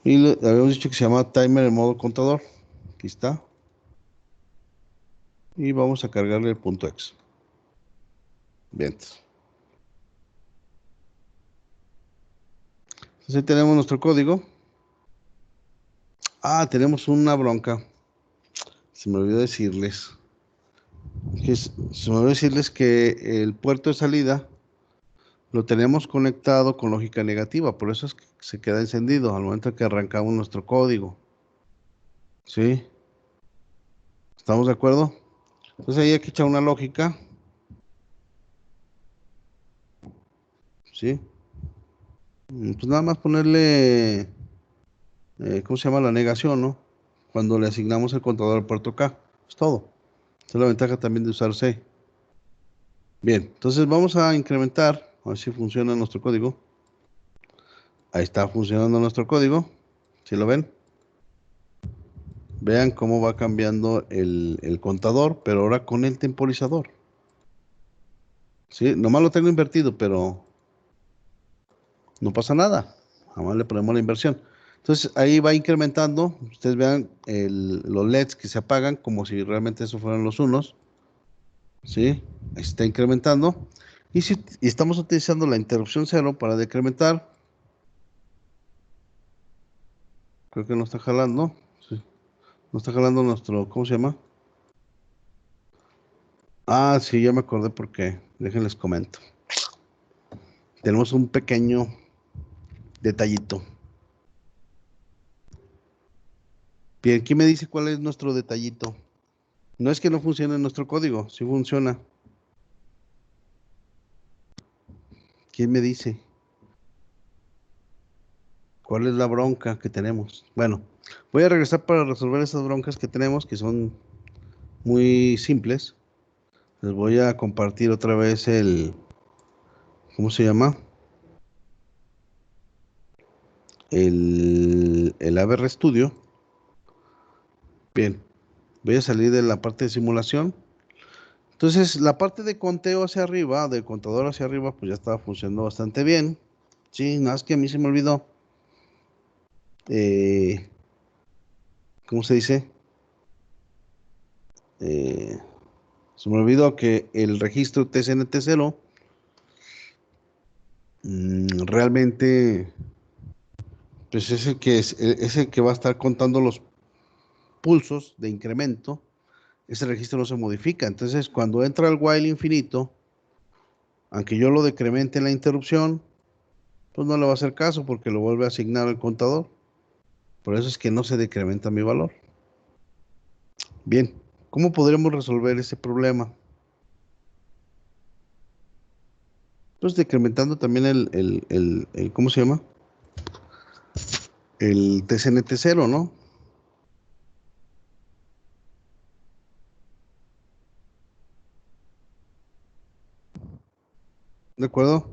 Y le habíamos dicho que se llama timer en modo contador. Aquí está. Y vamos a cargarle el punto X. Bien. Entonces ahí tenemos nuestro código. Tenemos una bronca. Se me olvidó decirles. Se me olvidó decirles que el puerto de salida lo tenemos conectado con lógica negativa. Por eso es que se queda encendido al momento que arrancamos nuestro código. ¿Sí? ¿Estamos de acuerdo? Entonces ahí hay que echar una lógica. ¿Sí? Pues nada más ponerle, ¿cómo se llama? La negación, ¿no? Cuando le asignamos el contador al puerto K. Es todo. Esa es la ventaja también de usar C. Bien, entonces vamos a incrementar, a ver si funciona nuestro código. Ahí está funcionando nuestro código. ¿Sí lo ven? Vean cómo va cambiando el contador, pero ahora con el temporizador. Sí, nomás lo tengo invertido, pero no pasa nada. Nomás le ponemos la inversión. Entonces ahí va incrementando. Ustedes vean los LEDs que se apagan como si realmente eso fueran los unos. ¿Sí? Ahí está incrementando. Y estamos utilizando la interrupción cero para decrementar. Creo que no está jalando. Sí. No está jalando nuestro, ¿cómo se llama? Sí, ya me acordé por qué. Déjenles comento. Tenemos un pequeño detallito. Bien, ¿quién me dice cuál es nuestro detallito? No es que no funcione nuestro código, sí funciona. ¿Quién me dice cuál es la bronca que tenemos? Bueno, voy a regresar para resolver esas broncas que tenemos, que son muy simples. Les voy a compartir otra vez ¿cómo se llama? El AVR Studio. Bien, voy a salir de la parte de simulación. Entonces, la parte de conteo hacia arriba, del contador hacia arriba, pues ya estaba funcionando bastante bien. Sí, nada más que a mí se me olvidó. ¿Cómo se dice? Se me olvidó que el registro TCNT0 realmente pues es el que va a estar contando los pulsos de incremento. Ese registro no se modifica. Entonces, cuando entra el while infinito, aunque yo lo decremente en la interrupción, pues no le va a hacer caso porque lo vuelve a asignar al contador. Por eso es que no se decrementa mi valor. Bien, ¿cómo podremos resolver ese problema? Pues decrementando también ¿cómo se llama? El TCNT0, ¿no? ¿De acuerdo?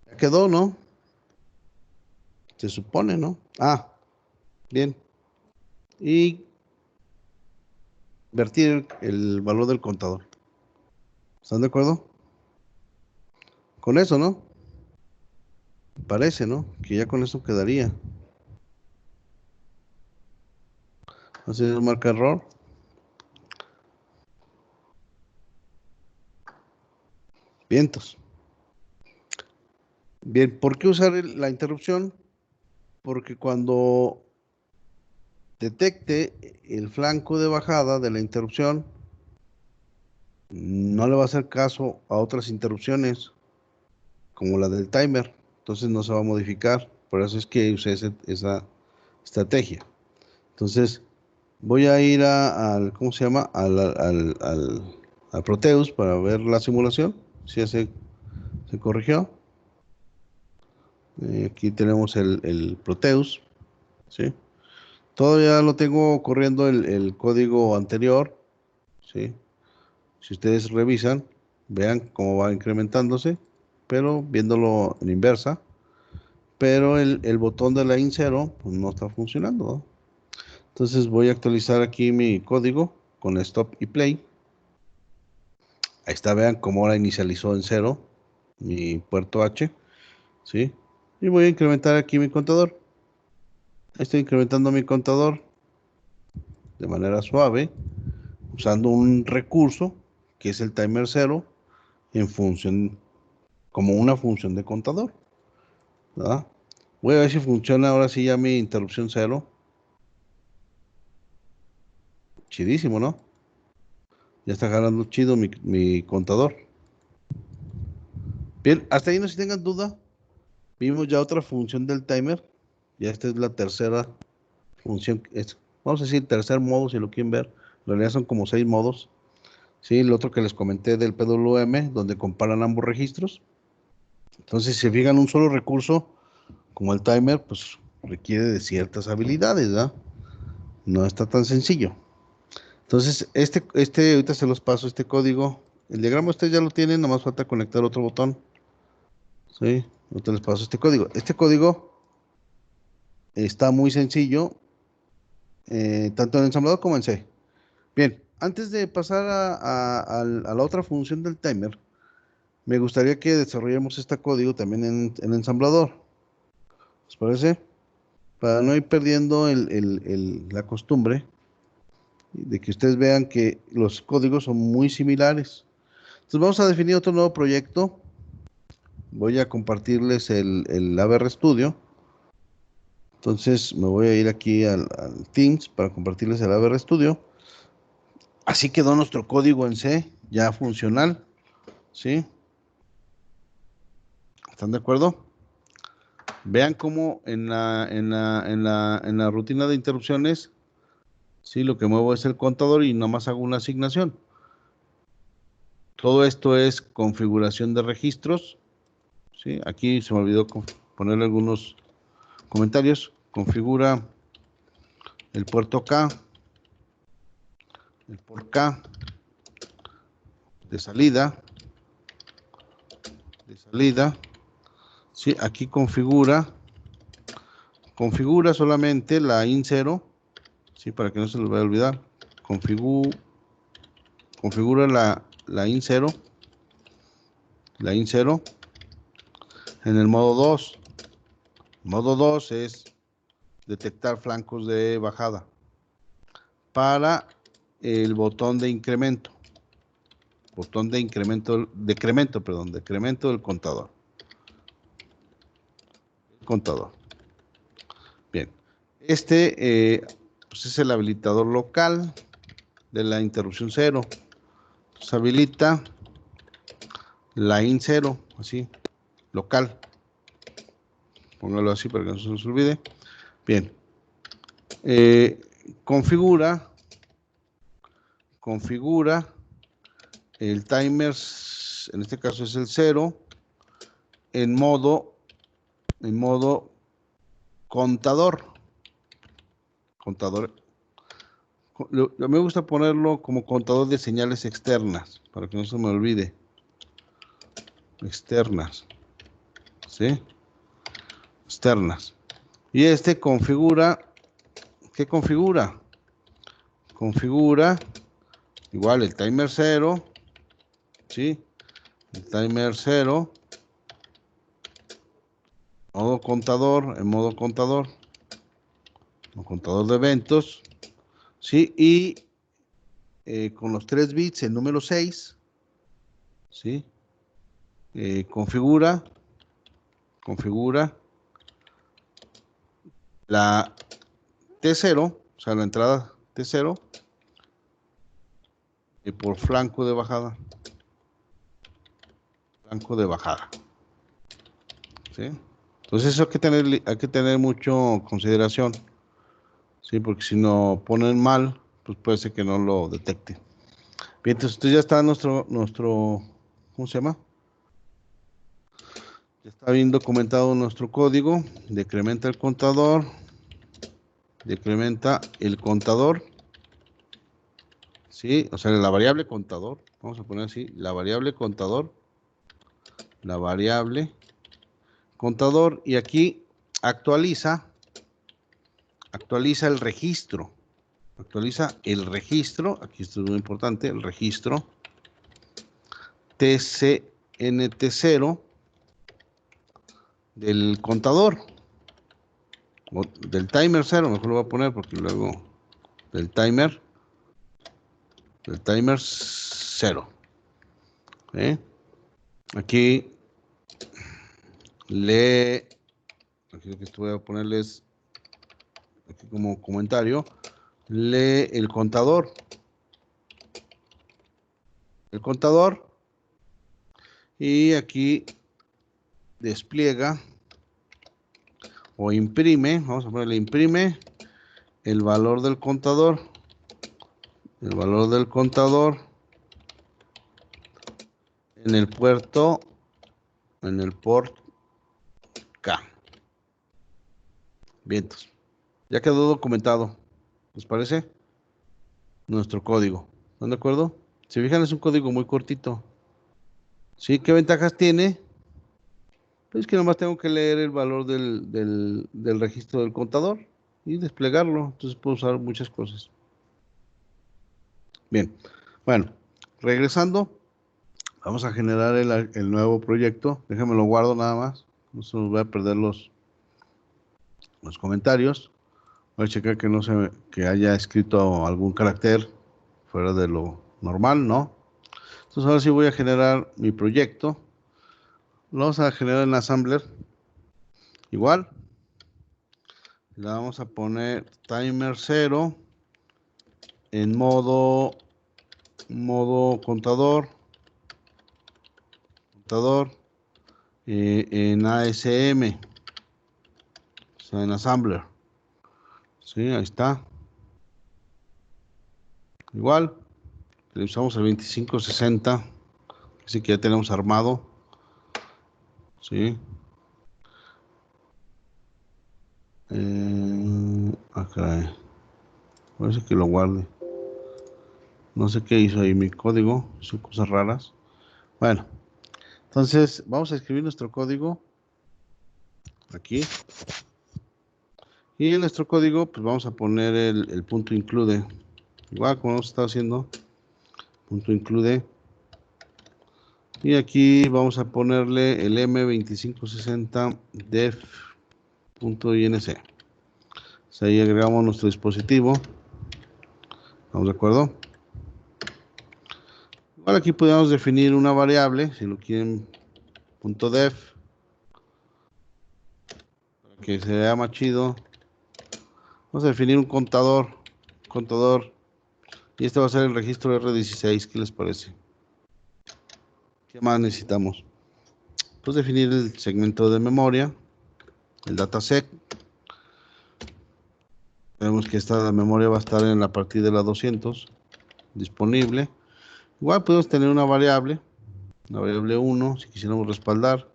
Ya quedó, ¿no? Se supone, ¿no? Ah, bien. Y vertir el valor del contador. ¿Están de acuerdo? Con eso, ¿no? Parece, ¿no? Que ya con eso quedaría. Así es, marca error. Vientos. Bien, ¿por qué usar la interrupción? Porque cuando detecte el flanco de bajada de la interrupción, no le va a hacer caso a otras interrupciones, como la del timer. Entonces no se va a modificar. Por eso es que usé esa estrategia. Entonces, voy a ir al, ¿cómo se llama? Al Proteus para ver la simulación. Si ya se corrigió. Aquí tenemos el Proteus. ¿Sí? Todavía lo tengo corriendo el código anterior. ¿Sí? Si ustedes revisan, vean cómo va incrementándose, pero viéndolo en inversa. Pero el botón de la IN0 pues, no está funcionando, ¿no? Entonces voy a actualizar aquí mi código con stop y play. Ahí está, vean cómo ahora inicializó en 0 mi puerto H, ¿sí? Y voy a incrementar aquí mi contador. Estoy incrementando mi contador de manera suave, usando un recurso que es el timer 0 en función, como una función de contador, ¿verdad? Voy a ver si funciona ahora sí ya mi interrupción 0. Chidísimo, ¿no? Ya está jalando chido mi contador. Bien, hasta ahí no se tengan duda. Vimos ya otra función del timer. Ya esta es la tercera función. Vamos a decir tercer modo si lo quieren ver. En realidad son como 6 modos. Sí, el otro que les comenté del PWM, donde comparan ambos registros. Entonces, si se fijan, un solo recurso, como el timer, pues requiere de ciertas habilidades, ¿verdad? No está tan sencillo. Entonces, ahorita se los paso, este código. El diagrama ustedes ya lo tienen, nomás falta conectar otro botón. ¿Sí? Ahorita les paso este código. Este código está muy sencillo, tanto en ensamblador como en C. Bien, antes de pasar a la otra función del timer, me gustaría que desarrollemos este código también en ensamblador. ¿Les parece? Para no ir perdiendo la costumbre de que ustedes vean que los códigos son muy similares. Entonces vamos a definir otro nuevo proyecto. Voy a compartirles el ABR Studio. Entonces me voy a ir aquí al Teams para compartirles el ABR Studio. Así quedó nuestro código en C, ya funcional. ¿Sí? ¿Están de acuerdo? Vean cómo en la rutina de interrupciones, sí, lo que muevo es el contador y nomás hago una asignación. Todo esto es configuración de registros. ¿Sí? Aquí se me olvidó ponerle algunos comentarios. Configura el puerto K, el por K de salida. ¿Sí? Aquí configura solamente la IN0, ¿sí? Para que no se les vaya a olvidar. configura la IN0, en el modo 2. Modo 2 es detectar flancos de bajada. Para el botón de incremento. Decremento del contador. Bien. Pues es el habilitador local de la interrupción 0. Entonces habilita la IN0, así, local. Póngalo así para que no se nos olvide. Bien. Configura el timer, en este caso es el 0, en modo contador. Me gusta ponerlo como contador de señales externas, para que no se me olvide. Externas. ¿Sí? Externas. Y configura, ¿qué configura? Configura igual el timer 0, ¿sí? El timer 0, modo contador, en modo contador de eventos, ¿sí? Y con los 3 bits, el número 6, ¿sí? Configura la T0, o sea, la entrada T0, por flanco de bajada. ¿Sí? Entonces eso hay que tener mucho consideración, ¿sí? Porque si no ponen mal, pues puede ser que no lo detecte. Bien, entonces ya está nuestro, ¿cómo se llama? Ya está bien documentado nuestro código. Decrementa el contador, ¿sí? O sea, la variable contador, vamos a poner así, la variable contador, y aquí actualiza el registro. Aquí esto es muy importante, el registro TCNT0 del contador, o del timer 0, mejor lo voy a poner porque luego del timer 0. Aquí aquí lo que voy a ponerles aquí como comentario, lee el contador, y aquí despliega o imprime, vamos a ponerle imprime el valor del contador, en el port K. Vientos. Ya quedó documentado. ¿Les parece? Nuestro código. ¿Están de acuerdo? Si fijan, es un código muy cortito. ¿Sí? ¿Qué ventajas tiene? Pues que nomás tengo que leer el valor del registro del contador y desplegarlo. Entonces puedo usar muchas cosas. Bien. Bueno, regresando, vamos a generar el nuevo proyecto. Déjenme lo guardo nada más. No se nos va a perder los comentarios. Voy a checar que haya escrito algún carácter fuera de lo normal, ¿no? Entonces ahora sí voy a generar mi proyecto. Lo vamos a generar en Assembler. Igual. Le vamos a poner timer 0 en modo contador, en ASM, o sea, en Assembler. Sí, ahí está. Igual, le usamos el 2560, así que ya tenemos armado. Sí. Acá. Parece que lo guarde. No sé qué hizo ahí mi código, son cosas raras. Bueno, entonces vamos a escribir nuestro código aquí. Y en nuestro código, pues vamos a poner el punto include. igual como hemos estado haciendo, punto include, y aquí vamos a ponerle el M2560 def.inc. Ahí agregamos nuestro dispositivo. ¿Estamos de acuerdo? Igual aquí podemos definir una variable, si lo quieren, .def, para que se vea más chido. Vamos a definir un contador, y este va a ser el registro R16. ¿Qué les parece? ¿Qué más necesitamos? Pues definir el segmento de memoria, el dataset. Vemos que esta memoria va a estar en la partida de la 200 disponible. Igual podemos tener una variable 1, si quisiéramos respaldar.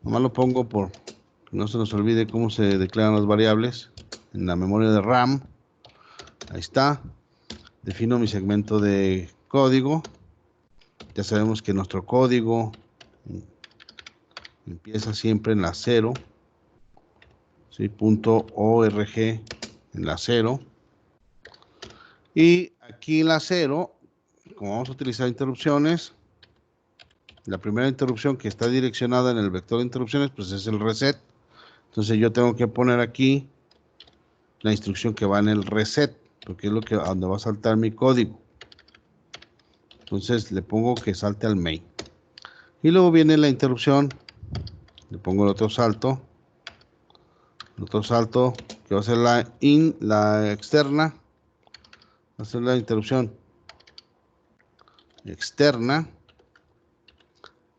Nomás lo pongo por que no se nos olvide cómo se declaran las variables en la memoria de RAM. Ahí está. Defino mi segmento de código. Ya sabemos que nuestro código empieza siempre en la 0. ¿Sí? .org en la 0. Y aquí en la 0, como vamos a utilizar interrupciones, la primera interrupción que está direccionada en el vector de interrupciones, pues es el reset. Entonces yo tengo que poner aquí la instrucción que va en el reset, porque es donde va a saltar mi código. Entonces le pongo que salte al main. Y luego viene la interrupción, le pongo el otro salto que va a ser la externa, va a ser la interrupción externa,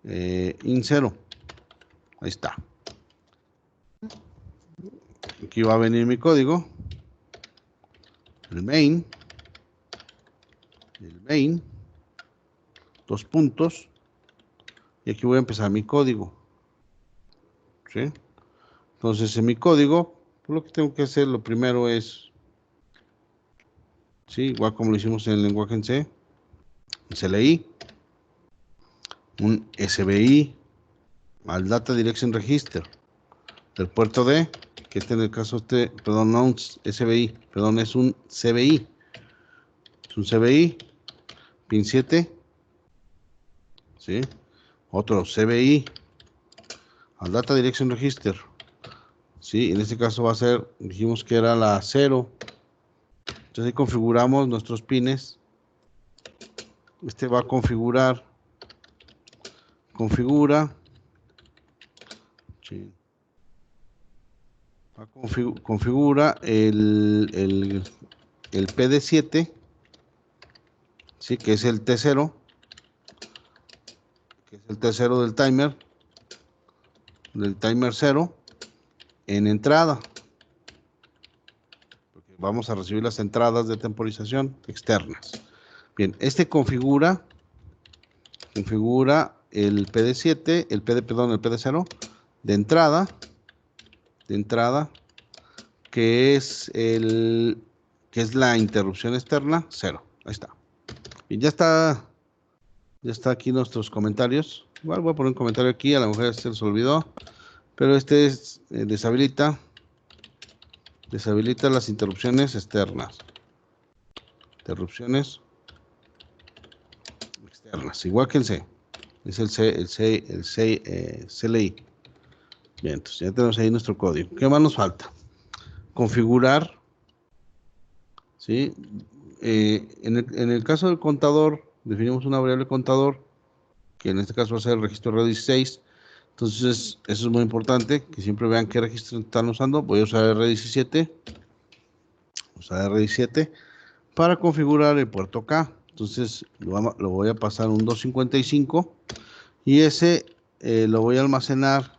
in 0. Ahí está. Aquí va a venir mi código, el main, dos puntos, y aquí voy a empezar mi código. ¿Sí? Entonces en mi código, pues lo que tengo que hacer, lo primero es, ¿sí? Igual como lo hicimos en el lenguaje en C, un CLI, un SBI al Data Direction Register del puerto D, que este en el caso perdón, no un SBI, perdón, es un CBI. Es un CBI, pin 7, ¿sí? Otro CBI al Data Direction Register, ¿sí? En este caso va a ser, dijimos que era la 0. Entonces ahí configuramos nuestros pines. Este va a configura, sí, configura el PD7, ¿sí? Que es el T0, que es el T0 del timer 0, en entrada, porque vamos a recibir las entradas de temporización externas. Bien, este configura el PD7, el PD0 de entrada, que es la interrupción externa 0. Ahí está. Y ya está aquí nuestros comentarios. Igual voy a poner un comentario aquí, a lo mejor se les olvidó, pero este es deshabilita las interrupciones externas. Interrupciones externas, igual que el C. Es el CLI. Bien, entonces ya tenemos ahí nuestro código. ¿Qué más nos falta? Configurar, ¿sí? En el caso del contador, definimos una variable contador, que en este caso va a ser el registro R16. Entonces, eso es muy importante, que siempre vean qué registro están usando. Voy a usar R17. Para configurar el puerto K. Entonces, lo voy a pasar un 255 y ese lo voy a almacenar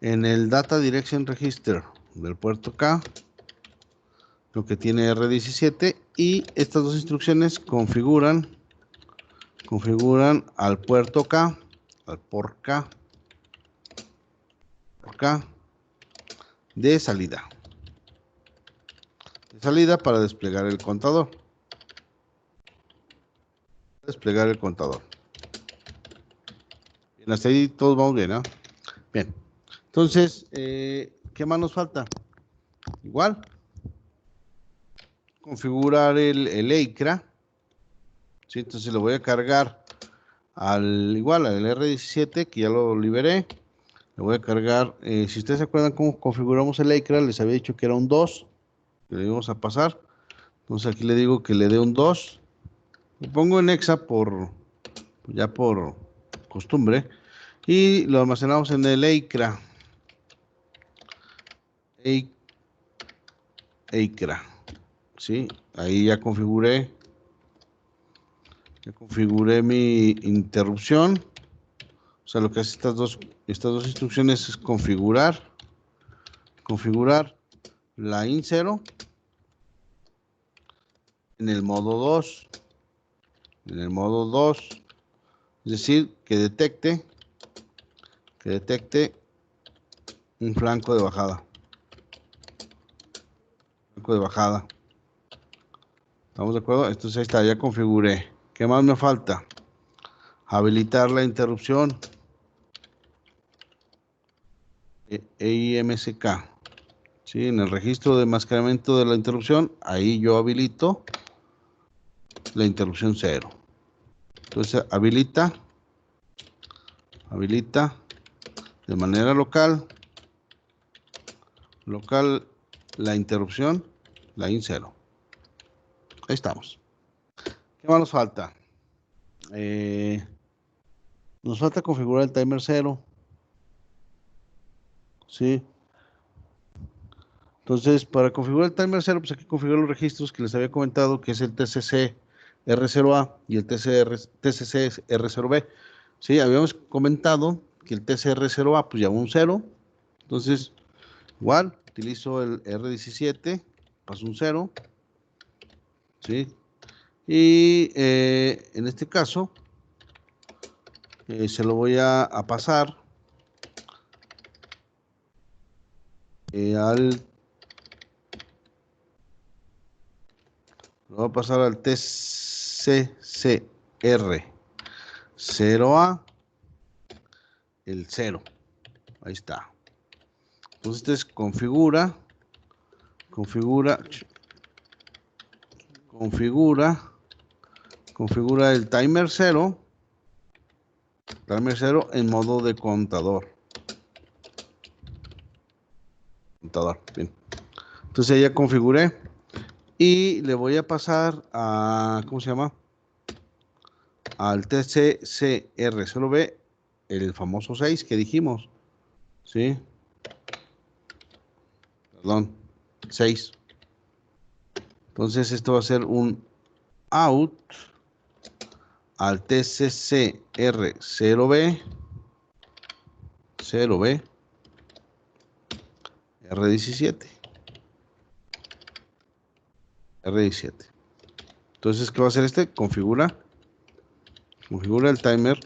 en el Data Direction Register del puerto K, lo que tiene R17, y estas dos instrucciones configuran al puerto K, al por K de salida. Para desplegar el contador. Bien, hasta ahí todos vamos bien, ¿no? Bien. Entonces, ¿qué más nos falta? Igual, configurar el EICRA. ¿Sí? Entonces lo voy a cargar igual al R17, que ya lo liberé. Le voy a cargar, si ustedes se acuerdan cómo configuramos el EICRA, les había dicho que era un 2, que le íbamos a pasar. Entonces aquí le digo que le dé un 2. Lo pongo en hexa ya por costumbre. Y lo almacenamos en el EICRA. EICRA. ¿Sí? Ahí ya configuré mi interrupción. O sea, lo que hace estas dos instrucciones es configurar la in0 en el modo 2. En el modo 2, es decir, que detecte un flanco de bajada. ¿Estamos de acuerdo? Entonces ahí está, ya configuré. ¿Qué más me falta? Habilitar la interrupción EIMSK. ¿Sí? En el registro de enmascaramiento de la interrupción, ahí yo habilito la interrupción 0. Entonces habilita de manera local la interrupción, la in0. Ahí estamos. ¿Qué más nos falta? Nos falta configurar el timer 0. ¿Sí? Entonces, para configurar el timer 0, pues hay que configurar los registros que les había comentado, que es el TCC R0A y el TCC R0B. Sí, habíamos comentado que el TCR0A pues lleva un 0. Entonces, igual, utilizo el R17, paso un 0. ¿Sí? Y en este caso, se lo voy a pasar al TCCR0A, el 0. Ahí está. Entonces, este configura el timer 0 en modo de contador. Bien. Entonces ya configuré y le voy a pasar a, ¿cómo se llama? Al TCCR0B, el famoso 6 que dijimos. ¿Sí? Perdón, 6. Entonces esto va a ser un out al TCCR0B, R17. Entonces, ¿qué va a hacer este? Configura el timer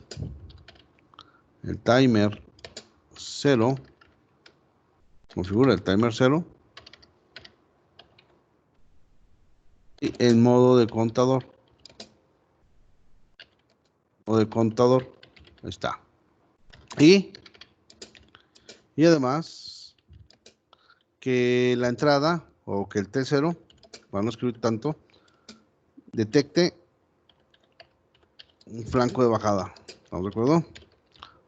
0. Configura el timer 0 y en modo de contador. Ahí está. Y además que la entrada o que el T0, para no escribir tanto, detecte un flanco de bajada. ¿Estamos de acuerdo?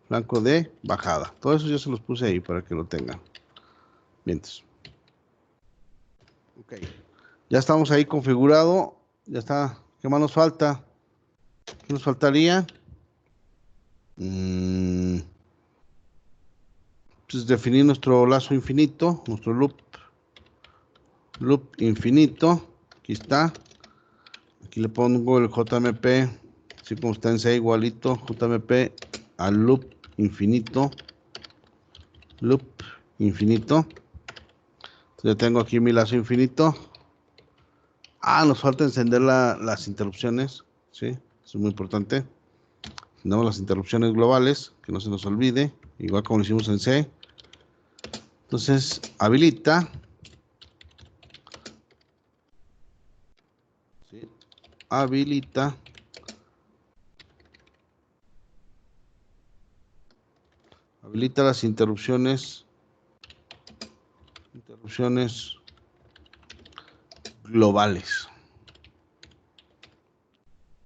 Flanco de bajada. Todo eso yo se los puse ahí para que lo tengan. Bien. Ok. Ya estamos ahí configurado. Ya está. ¿Qué más nos falta? ¿Qué nos faltaría? Pues definir nuestro lazo infinito, nuestro loop infinito. Aquí está. Aquí le pongo el JMP, así como está en C, igualito, JMP al loop infinito. Entonces ya tengo aquí mi lazo infinito. Nos falta encender las interrupciones, ¿sí? Eso es muy importante. Tenemos las interrupciones globales, que no se nos olvide, igual como lo hicimos en C. Entonces, habilita. ¿Sí? Habilita las interrupciones globales.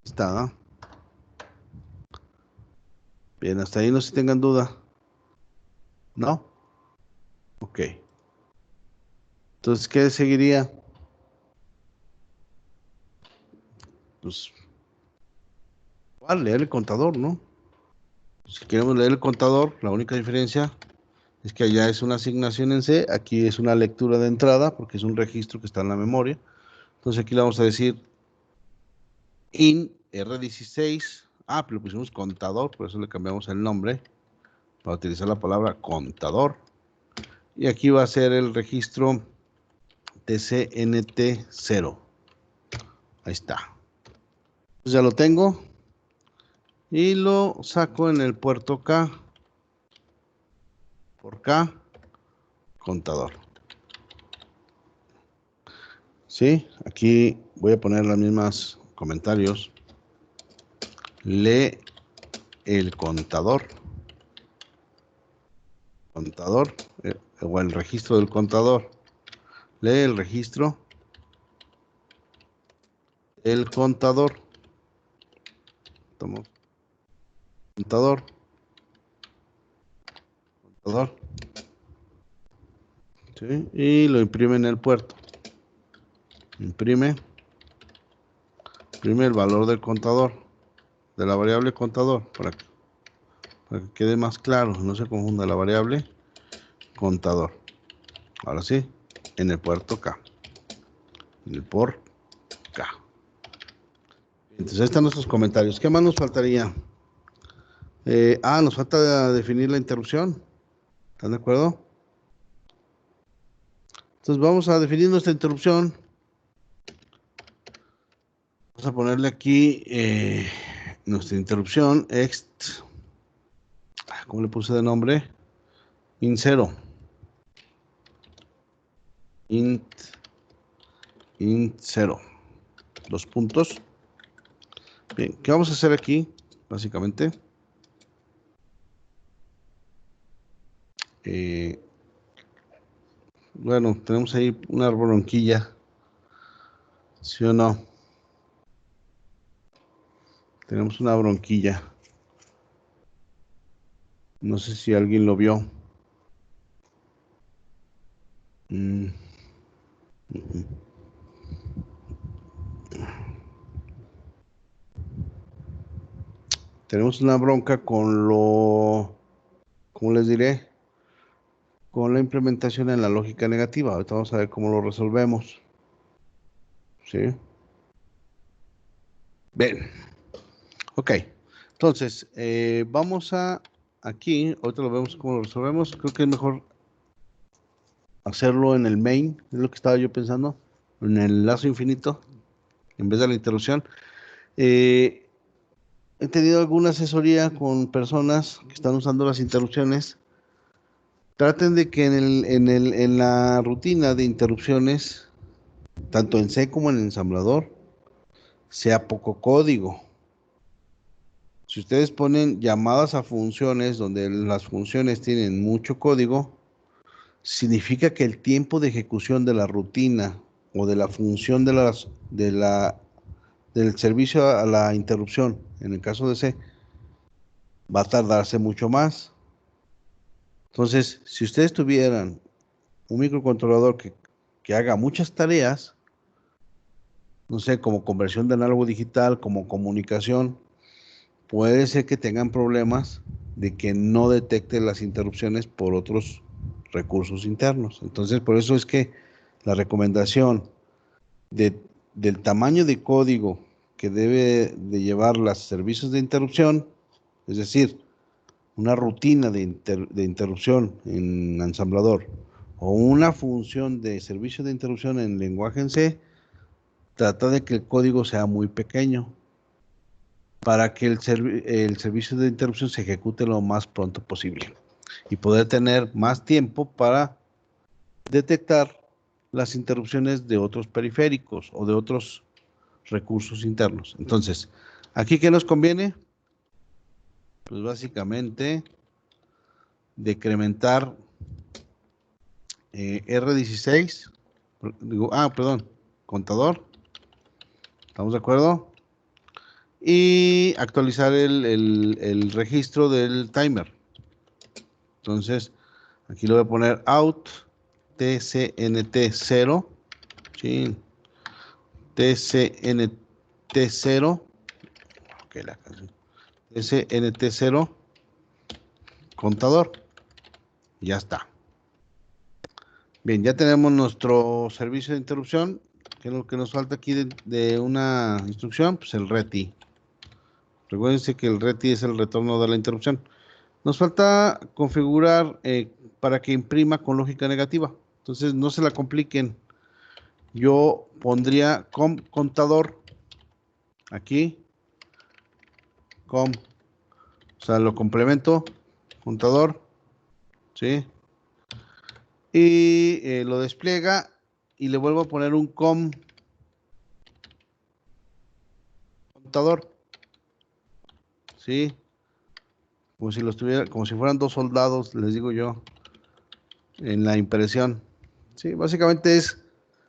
Está, ¿no? Bien, hasta ahí no se tengan duda. ¿No? Ok. Entonces, ¿qué seguiría? Pues, leer el contador, ¿no? Si queremos leer el contador, la única diferencia es que allá es una asignación en C, aquí es una lectura de entrada, porque es un registro que está en la memoria. Entonces aquí le vamos a decir in R16. Pero pusimos contador, por eso le cambiamos el nombre, para utilizar la palabra contador. Y aquí va a ser el registro TCNT0. Ahí está. Entonces ya lo tengo. Y lo saco en el puerto K. Por K, contador. ¿Sí? Aquí voy a poner las mismas comentarios. Lee el contador. Contador, o el registro del contador. Lee el registro del contador. Tomo contador. Contador. ¿Sí? Y lo imprime en el puerto. Imprime el valor del contador, de la variable contador, para que quede más claro, no se confunda la variable contador. Ahora sí, en el puerto K. En el por K. Entonces, ahí están nuestros comentarios. ¿Qué más nos faltaría? Nos falta definir la interrupción. ¿Están de acuerdo? Entonces, vamos a definir nuestra interrupción. Vamos a ponerle aquí nuestra interrupción ext. ¿Cómo le puse de nombre? Int 0. Int 0. Dos puntos. Bien, ¿qué vamos a hacer aquí? Básicamente. Bueno, tenemos ahí una bronquilla. ¿Sí o no? Tenemos una bronquilla. No sé si alguien lo vio. Mm, ujú. Tenemos una bronca con ¿cómo les diré? Con la implementación en la lógica negativa. Ahorita vamos a ver cómo lo resolvemos. ¿Sí? Bien. Ok. Entonces, vamos aquí, ahorita lo vemos cómo lo resolvemos. Creo que es mejor hacerlo en el main, es lo que estaba yo pensando, en el lazo infinito, en vez de la interrupción. He tenido alguna asesoría con personas que están usando las interrupciones. Traten de que en la rutina de interrupciones, tanto en C como en ensamblador, sea poco código. Si ustedes ponen llamadas a funciones donde las funciones tienen mucho código, significa que el tiempo de ejecución de la rutina o de la función del servicio a la interrupción, en el caso de C, va a tardarse mucho más. Entonces, si ustedes tuvieran un microcontrolador que haga muchas tareas, no sé, como conversión de análogo digital, como comunicación, puede ser que tengan problemas de que no detecte las interrupciones por otros recursos internos. Entonces, por eso es que la recomendación del tamaño de código que debe de llevar los servicios de interrupción, es decir, una rutina de interrupción en ensamblador o una función de servicio de interrupción en lenguaje en C, trata de que el código sea muy pequeño para que el servicio de interrupción se ejecute lo más pronto posible y poder tener más tiempo para detectar las interrupciones de otros periféricos o de otros recursos internos. Entonces, ¿aquí qué nos conviene? Pues básicamente decrementar R16, perdón, contador. ¿Estamos de acuerdo? Y actualizar el registro del timer. Entonces, aquí le voy a poner out tcnt0. Sí, tcnt0. Ok, la canción. tcnt0 contador. Ya está. Bien, ya tenemos nuestro servicio de interrupción. ¿Qué es lo que nos falta aquí de una instrucción? Pues el RETI. Recuérdense que el RETI es el retorno de la interrupción. Nos falta configurar para que imprima con lógica negativa. Entonces, no se la compliquen. Yo pondría contador aquí. O sea, lo complemento. Contador. ¿Sí? Y lo despliega y le vuelvo a poner un contador. ¿Sí? Como si los tuviera, como si fueran dos soldados, les digo yo, en la impresión. Sí, básicamente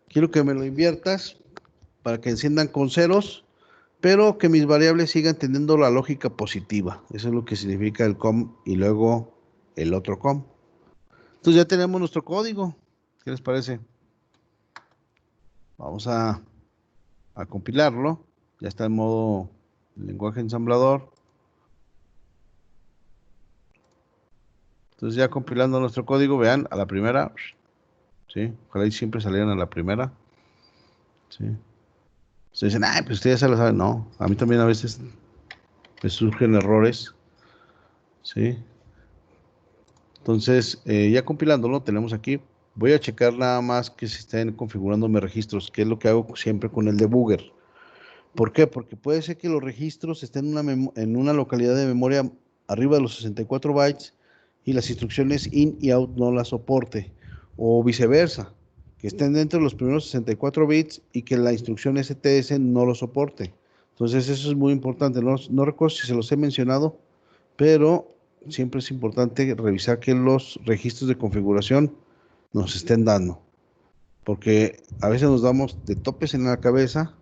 quiero que me lo inviertas para que enciendan con ceros, pero que mis variables sigan teniendo la lógica positiva. Eso es lo que significa el com y luego el otro com. Entonces ya tenemos nuestro código. ¿Qué les parece? Vamos a compilarlo. Ya está en modo lenguaje ensamblador. Entonces ya compilando nuestro código, vean, a la primera, ¿sí? Ojalá y siempre salieran a la primera, ¿sí? Ustedes dicen, pues ustedes ya se lo saben. No, a mí también a veces me surgen errores, ¿sí? Entonces, ya compilándolo, tenemos aquí. Voy a checar nada más que se estén configurando mis registros, que es lo que hago siempre con el debugger. ¿Por qué? Porque puede ser que los registros estén en una localidad de memoria arriba de los 64 bytes y las instrucciones in y out no las soporte. O viceversa, que estén dentro de los primeros 64 bits y que la instrucción STS no lo soporte. Entonces eso es muy importante. No recuerdo si se los he mencionado, pero siempre es importante revisar que los registros de configuración nos estén dando. Porque a veces nos damos de topes en la cabeza.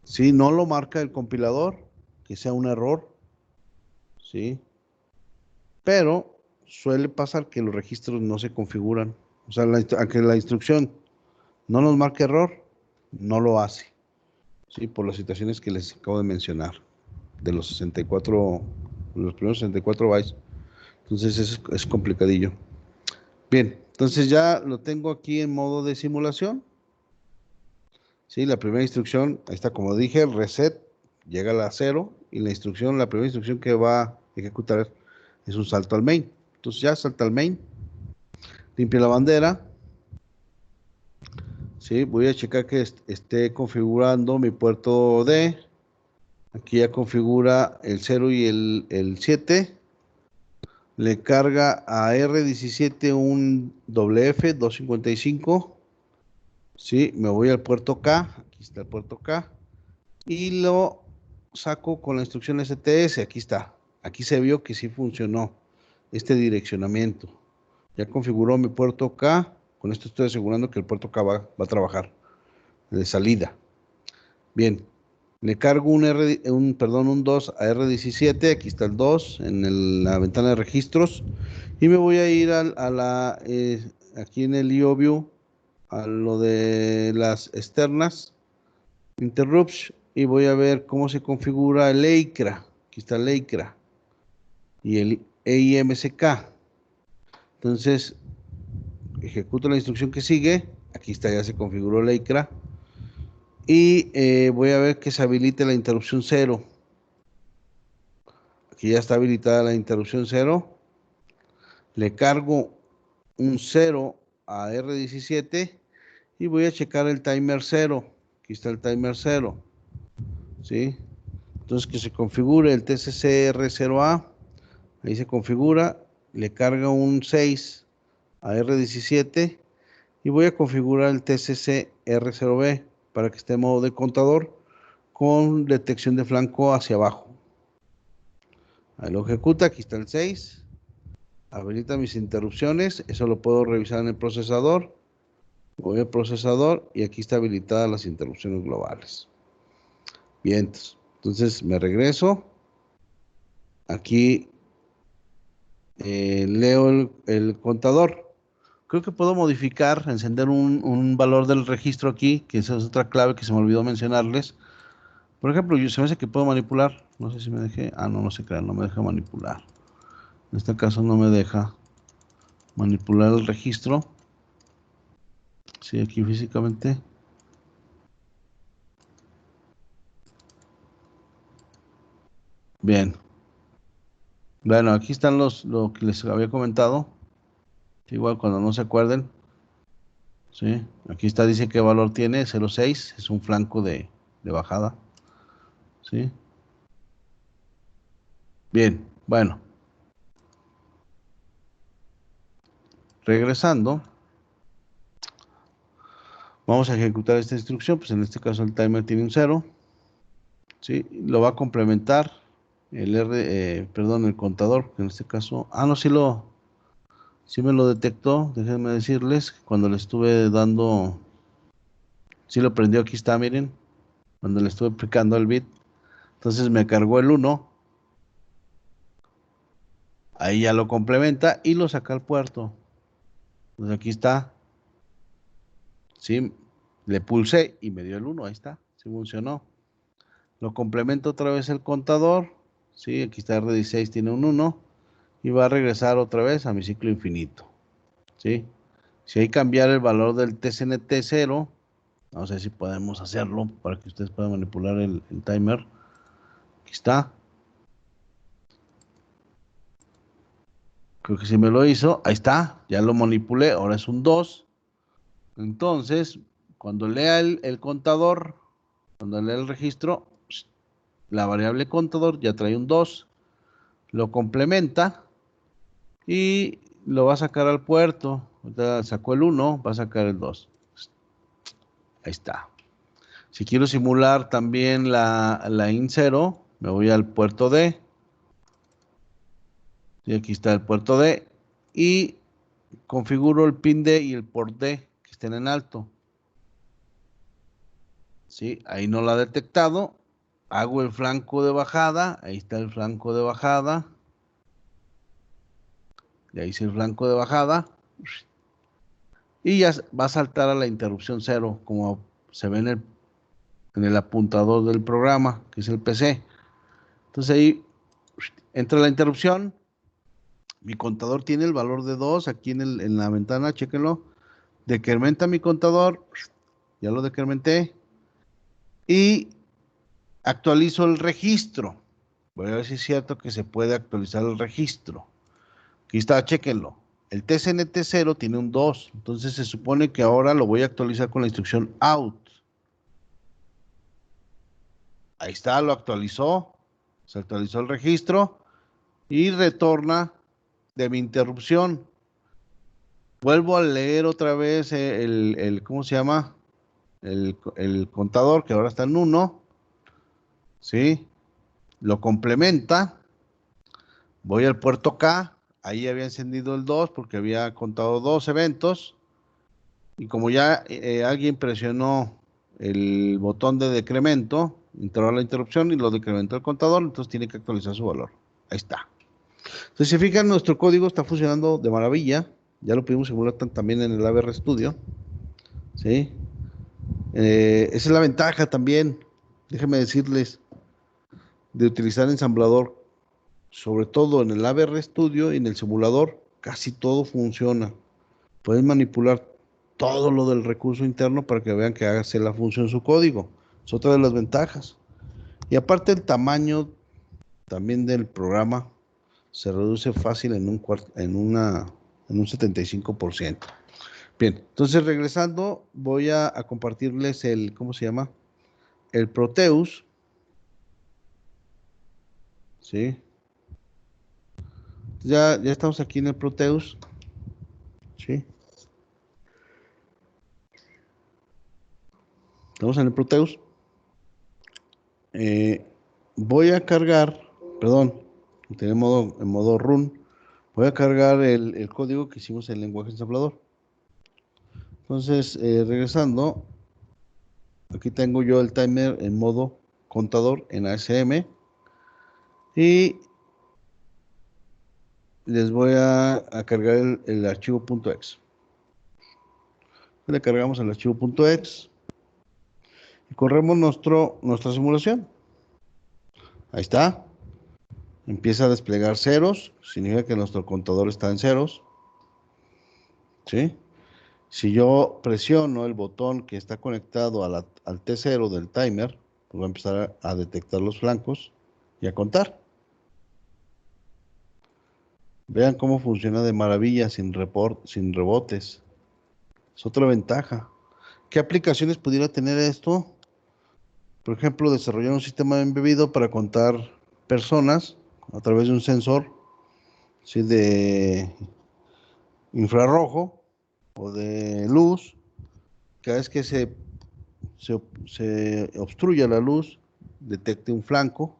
Si no lo marca el compilador, que sea un error, ¿sí? Pero suele pasar que los registros no se configuran. O sea, aunque la instrucción no nos marque error, no lo hace, ¿sí? Por las situaciones que les acabo de mencionar, de los 64, los primeros 64 bytes. Entonces es complicadillo. Bien, entonces ya lo tengo aquí en modo de simulación. Sí, la primera instrucción, ahí está, como dije, el reset llega a la 0 y la primera instrucción que va a ejecutar es un salto al main. Entonces ya salta al main, limpia la bandera. Sí, voy a checar que esté configurando mi puerto D. Aquí ya configura el 0 y el 7. Le carga a R17 un WF 255. Sí, me voy al puerto K. Aquí está el puerto K. Y lo saco con la instrucción STS. Aquí está. Aquí se vio que sí funcionó este direccionamiento. Ya configuró mi puerto K. Con esto estoy asegurando que el puerto K va a trabajar de salida. Bien. Le cargo un 2 a R17. Aquí está el 2 en la ventana de registros. Y me voy a ir aquí en el IOView a lo de las externas. Interrupts. Y voy a ver cómo se configura el EICRA. Aquí está el EICRA. Y el EIMSK. Entonces, ejecuto la instrucción que sigue. Aquí está, ya se configuró el EICRA. Y voy a ver que se habilite la interrupción 0. Aquí ya está habilitada la interrupción 0. Le cargo un 0 a R17 y voy a checar el timer 0. Aquí está el timer 0. ¿Sí? Entonces que se configure el TCCR0A. Ahí se configura. Le carga un 6 a R17 y voy a configurar el TCCR0B para que esté en modo de contador con detección de flanco hacia abajo. Ahí lo ejecuta. Aquí está el 6. Habilita mis interrupciones. Eso lo puedo revisar en el procesador. Voy al procesador y aquí está habilitadas las interrupciones globales. Bien, entonces me regreso. Aquí leo el contador. Creo que puedo modificar, encender un valor del registro aquí, que esa es otra clave que se me olvidó mencionarles. Por ejemplo, se me hace que puedo manipular. No sé si me dejé. Ah, no, no se crean, no me deja manipular. En este caso no me deja manipular el registro. Sí, aquí físicamente. Bien. Bueno, aquí están lo que les había comentado. Igual cuando no se acuerden. Sí, aquí está, dice qué valor tiene, 0.6, es un flanco de bajada. Sí. Bien, bueno. Regresando, vamos a ejecutar esta instrucción, pues en este caso el timer tiene un 0. Sí, lo va a complementar el contador, que en este caso, no, sí me lo detectó, déjenme decirles, cuando le estuve dando, sí lo prendió, aquí está, miren, cuando le estuve aplicando el bit, entonces me cargó el 1, ahí ya lo complementa y lo saca al puerto. Pues aquí está, sí, le pulsé y me dio el 1, ahí está, sí funcionó. Lo complemento otra vez el contador, sí, aquí está R16, tiene un 1 y va a regresar otra vez a mi ciclo infinito, sí. Si hay que cambiar el valor del TCNT 0, no sé si podemos hacerlo para que ustedes puedan manipular el timer. Aquí está. Creo que sí me lo hizo. Ahí está. Ya lo manipulé. Ahora es un 2. Entonces, cuando lea el contador, cuando lea el registro, la variable contador ya trae un 2. Lo complementa y lo va a sacar al puerto. Ahorita sacó el 1, va a sacar el 2. Ahí está. Si quiero simular también la IN0, me voy al puerto D. Y aquí está el puerto D. Y configuro el pin D y el port D que estén en alto. ¿Sí? Ahí no la ha detectado. Hago el flanco de bajada. Ahí está el flanco de bajada. Ya hice el flanco de bajada. Y ya va a saltar a la interrupción 0, como se ve en el apuntador del programa, que es el PC. Entonces ahí entra la interrupción. Mi contador tiene el valor de 2 aquí en la ventana, chéquenlo. Decrementa mi contador, ya lo decrementé. Y actualizo el registro. Voy a ver si es cierto que se puede actualizar el registro. Aquí está, chéquenlo. El TCNT 0 tiene un 2, entonces se supone que ahora lo voy a actualizar con la instrucción out. Ahí está, lo actualizó. Se actualizó el registro y retorna de mi interrupción. Vuelvo a leer otra vez ¿cómo se llama? El contador, que ahora está en 1, ¿sí? Lo complementa. Voy al puerto K, ahí había encendido el 2 porque había contado 2 eventos. Y como ya alguien presionó el botón de decremento, entró a la interrupción y lo decrementó el contador, entonces tiene que actualizar su valor. Ahí está. Entonces, si se fijan, nuestro código está funcionando de maravilla. Ya lo pudimos simular también en el ABR Studio. ¿Sí? Esa es la ventaja también, déjenme decirles, de utilizar ensamblador. Sobre todo en el ABR Studio y en el simulador, casi todo funciona. Pueden manipular todo lo del recurso interno para que vean que hace la función su código. Es otra de las ventajas. Y aparte el tamaño también del programa se reduce fácil en un 75%. Bien, entonces regresando, voy a compartirles ¿cómo se llama? El Proteus. ¿Sí? Ya estamos aquí en el Proteus. ¿Sí? Estamos en el Proteus. Eh, Voy a cargar, perdón, en modo run, voy a cargar el código que hicimos en el lenguaje ensamblador. Entonces, regresando, aquí tengo yo el timer en modo contador en ASM y les voy a cargar el archivo .exe. Le cargamos el archivo .exe y corremos nuestra simulación. Ahí está. Empieza a desplegar ceros, significa que nuestro contador está en ceros. ¿Sí? Si yo presiono el botón que está conectado al T0 del timer, pues va a empezar a detectar los flancos y a contar. Vean cómo funciona de maravilla sin rebotes. Es otra ventaja. ¿Qué aplicaciones pudiera tener esto? Por ejemplo, desarrollar un sistema embebido para contar personas a través de un sensor, ¿sí?, de infrarrojo o de luz. Cada vez que se obstruya la luz, detecte un flanco.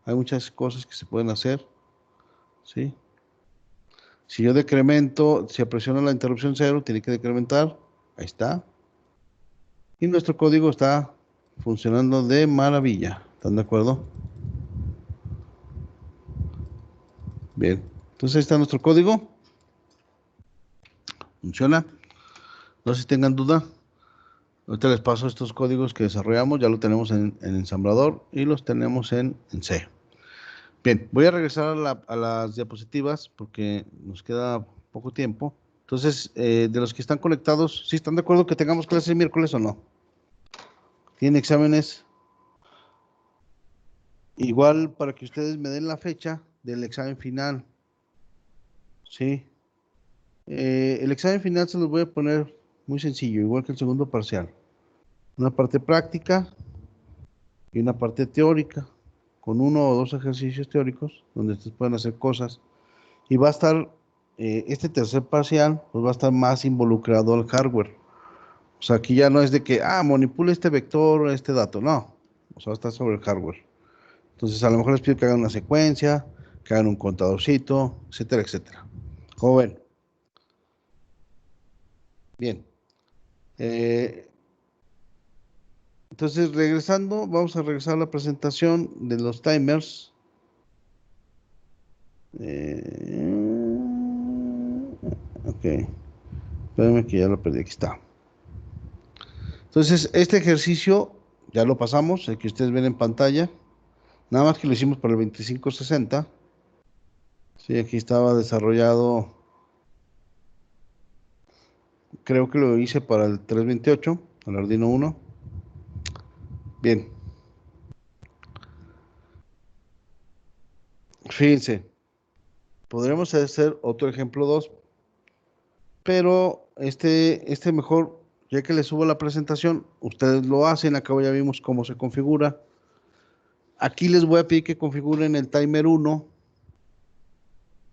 Hay muchas cosas que se pueden hacer, ¿sí? Si yo decremento, si presiono la interrupción 0, tiene que decrementar. Ahí está. Y nuestro código está funcionando de maravilla. ¿Están de acuerdo? Bien. Entonces ahí está nuestro código. Funciona. No sé si tengan duda. Ahorita les paso estos códigos que desarrollamos. Ya lo tenemos en ensamblador y los tenemos en C. Bien, voy a regresar a las diapositivas porque nos queda poco tiempo. Entonces, de los que están conectados, ¿sí están de acuerdo que tengamos clases el miércoles o no? ¿Tienen exámenes? Igual para que ustedes me den la fecha del examen final. ¿Sí? El examen final se los voy a poner muy sencillo, igual que el segundo parcial. Una parte práctica y una parte teórica, con uno o dos ejercicios teóricos donde ustedes pueden hacer cosas. Y va a estar, este tercer parcial, pues va a estar más involucrado al hardware. O sea, aquí ya no es de que, manipule este vector, este dato, no. O sea, va a estar sobre el hardware. Entonces, a lo mejor les pido que hagan una secuencia, que hagan un contadorcito, etcétera, etcétera. ¿Cómo ven? Bien. Entonces, regresando, vamos a regresar a la presentación de los timers. Ok. Espérame que ya lo perdí. Aquí está. Entonces, este ejercicio ya lo pasamos, el que ustedes ven en pantalla. Nada más que lo hicimos para el 2560. Sí, aquí estaba desarrollado. Creo que lo hice para el 328, el Arduino 1. Bien. Fíjense. Podremos hacer otro ejemplo 2, pero este mejor, ya que les subo la presentación, ustedes lo hacen. Acá ya vimos cómo se configura. Aquí les voy a pedir que configuren el timer 1,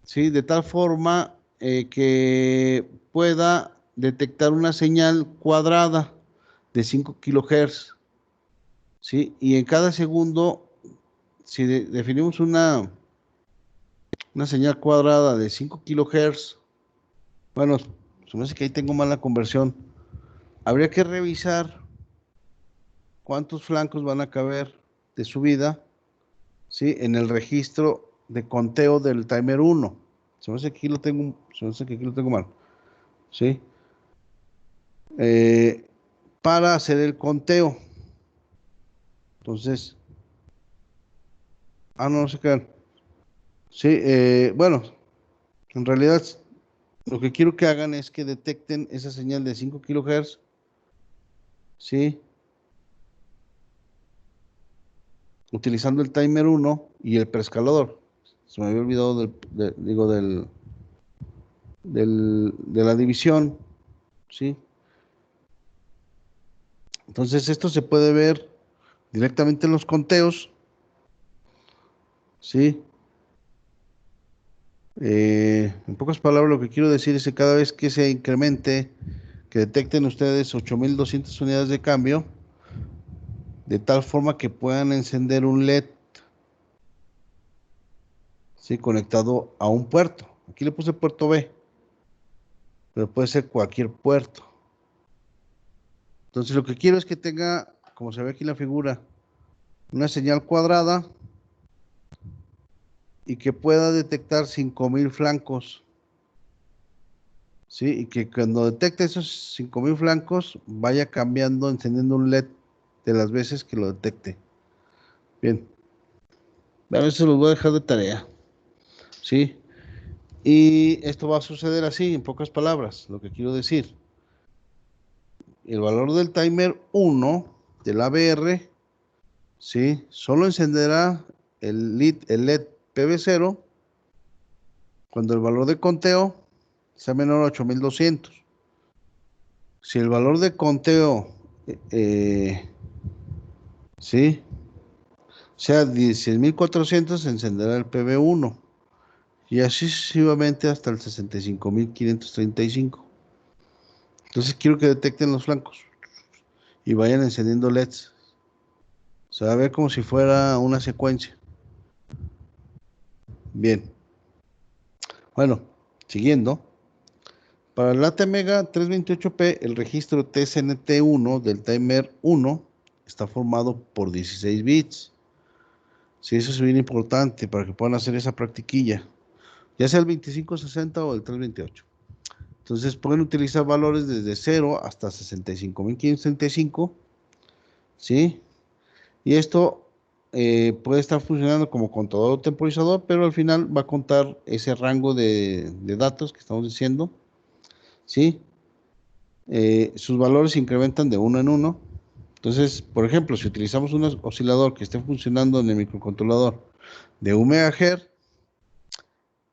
¿sí? De tal forma que pueda detectar una señal cuadrada de 5 kilohertz, ¿sí? Y en cada segundo, si definimos una señal cuadrada de 5 kilohertz, bueno, se me hace que ahí tengo mala conversión. Habría que revisar cuántos flancos van a caber de subida, ¿sí?, en el registro de conteo del timer 1. Se me hace que aquí lo tengo mal, ¿sí? Para hacer el conteo. Entonces, no se quedan. Sí, bueno, en realidad lo que quiero que hagan es que detecten esa señal de 5 kilohertz, ¿sí?, utilizando el timer 1 y el preescalador. Se me había olvidado de la división, ¿sí? Entonces esto se puede ver directamente en los conteos, ¿sí? En pocas palabras, lo que quiero decir es que cada vez que se incremente, que detecten ustedes 8200 unidades de cambio, de tal forma que puedan encender un LED, ¿sí?, conectado a un puerto. Aquí le puse puerto B, pero puede ser cualquier puerto, Entonces lo que quiero es que tenga, como se ve aquí en la figura, una señal cuadrada y que pueda detectar 5000 flancos. ¿Sí? Y que cuando detecte esos 5000 flancos, vaya cambiando, encendiendo un LED de las veces que lo detecte. Bien. A veces los voy a dejar de tarea. ¿Sí? Y esto va a suceder así, en pocas palabras, lo que quiero decir. El valor del timer 1 del ABR, ¿sí? Solo encenderá el LED PB0 cuando el valor de conteo sea menor a 8200. Si el valor de conteo, ¿sí?, sea 16400, encenderá el PB1 y así sucesivamente hasta el 65535. Entonces quiero que detecten los flancos y vayan encendiendo LEDs. Se va a ver como si fuera una secuencia. Bien. Bueno, siguiendo. Para el ATmega 328P, el registro TSNT1 del timer 1 está formado por 16 bits. Sí, eso es bien importante para que puedan hacer esa practiquilla, ya sea el 2560 o el 328. Entonces pueden utilizar valores desde 0 hasta 65535, ¿sí? Y esto puede estar funcionando como contador o temporizador, pero al final va a contar ese rango de datos que estamos diciendo, ¿sí? Sus valores se incrementan de uno en uno. Entonces, por ejemplo, si utilizamos un oscilador que esté funcionando en el microcontrolador de 1 MHz,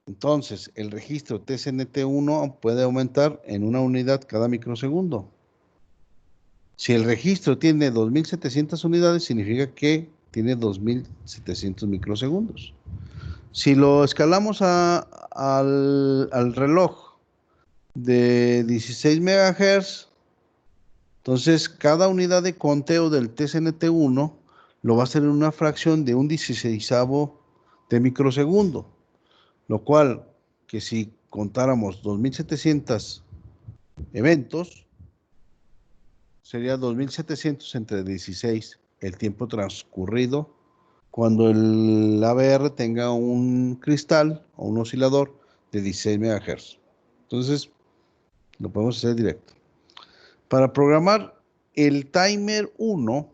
entonces el registro TSNT1 puede aumentar en una unidad cada microsegundo. Si el registro tiene 2700 unidades, significa que tiene 2700 microsegundos. Si lo escalamos al reloj de 16 MHz, entonces cada unidad de conteo del TSNT1 lo va a hacer en una fracción de un 16avo de microsegundo, lo cual, que si contáramos 2700 eventos, sería 2700 entre 16, el tiempo transcurrido cuando el ABR tenga un cristal o un oscilador de 16 MHz. Entonces, lo podemos hacer directo. Para programar el timer 1,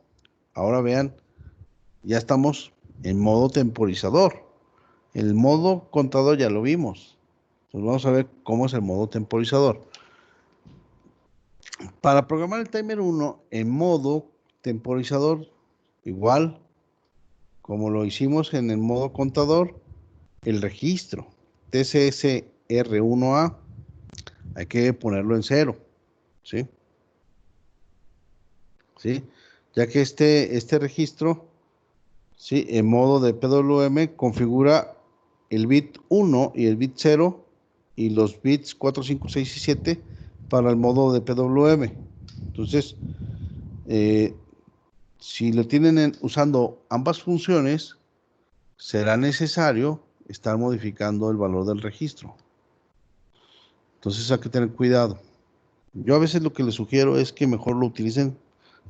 ahora vean, ya estamos en modo temporizador. El modo contador ya lo vimos. Entonces vamos a ver cómo es el modo temporizador. Para programar el timer 1 en modo temporizador, igual como lo hicimos en el modo contador, el registro TCSR1A hay que ponerlo en 0, ¿sí? ¿Sí? Ya que este registro, ¿sí?, en modo de PWM configura el bit 1 y el bit 0 y los bits 4, 5, 6 y 7 para el modo de PWM. Entonces, si lo tienen usando ambas funciones, será necesario estar modificando el valor del registro. Entonces hay que tener cuidado. Yo a veces lo que les sugiero es que mejor lo utilicen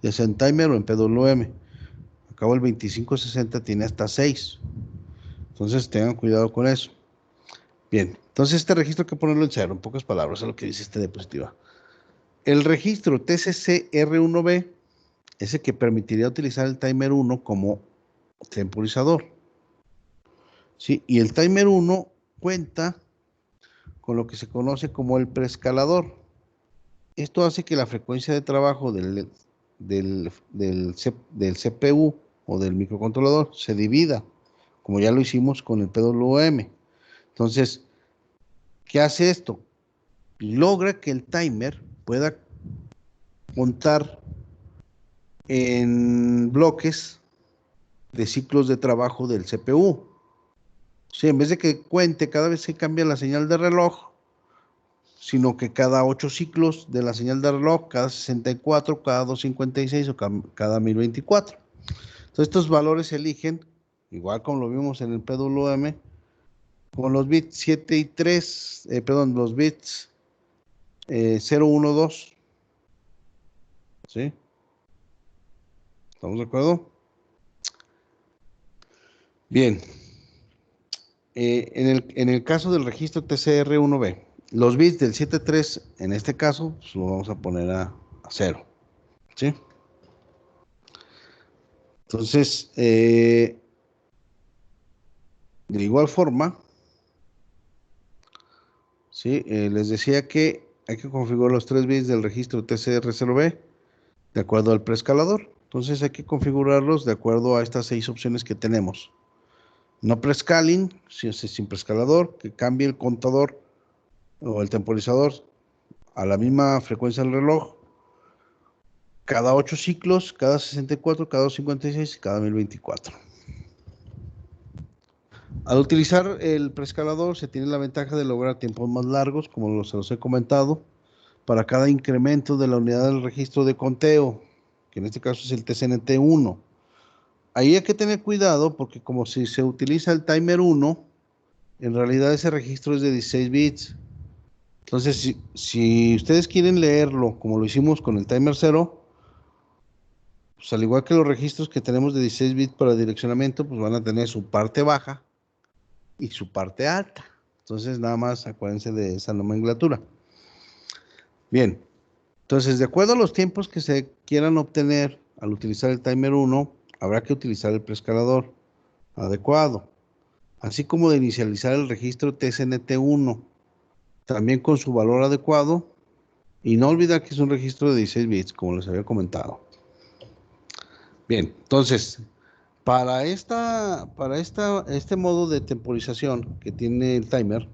ya sea en timer o en PWM. Acabo el 2560 tiene hasta 6. Entonces tengan cuidado con eso. Bien, entonces este registro hay que ponerlo en 0, en pocas palabras, es lo que dice esta diapositiva. El registro TCCR1B es el que permitiría utilizar el timer 1 como temporizador. ¿Sí? Y el timer 1 cuenta con lo que se conoce como el preescalador. Esto hace que la frecuencia de trabajo del CPU o del microcontrolador se divida, como ya lo hicimos con el PWM. Entonces, ¿qué hace esto? Logra que el timer pueda contar en bloques de ciclos de trabajo del CPU. Sí, en vez de que cuente cada vez que cambia la señal de reloj, sino que cada 8 ciclos de la señal de reloj, cada 64, cada 256 o cada 1024. Entonces estos valores se eligen, igual como lo vimos en el PWM, con los bits 7 y 3, los bits 0, 1, 2, ¿sí? ¿Estamos de acuerdo? Bien. En el caso del registro TCR1B, los bits del 7.3, en este caso, pues lo vamos a poner a 0. ¿Sí? Entonces, de igual forma, ¿sí? Les decía que hay que configurar los 3 bits del registro TCR0B de acuerdo al preescalador. Entonces hay que configurarlos de acuerdo a estas 6 opciones que tenemos. No prescaling, sin preescalador, que cambie el contador o el temporizador a la misma frecuencia del reloj cada 8 ciclos, cada 64, cada 256 y cada 1024. Al utilizar el preescalador se tiene la ventaja de lograr tiempos más largos, como se los he comentado, para cada incremento de la unidad del registro de conteo, que en este caso es el TCNT1. Ahí hay que tener cuidado porque como si se utiliza el timer 1, en realidad ese registro es de 16 bits. Entonces, si ustedes quieren leerlo como lo hicimos con el timer 0, pues al igual que los registros que tenemos de 16 bits para direccionamiento, pues van a tener su parte baja y su parte alta. Entonces, nada más acuérdense de esa nomenclatura. Bien, entonces, de acuerdo a los tiempos que se quieran obtener al utilizar el timer 1, habrá que utilizar el preescalador adecuado, así como de inicializar el registro TCNT1, también con su valor adecuado, y no olvidar que es un registro de 16 bits, como les había comentado. Bien, entonces, este modo de temporización que tiene el timer,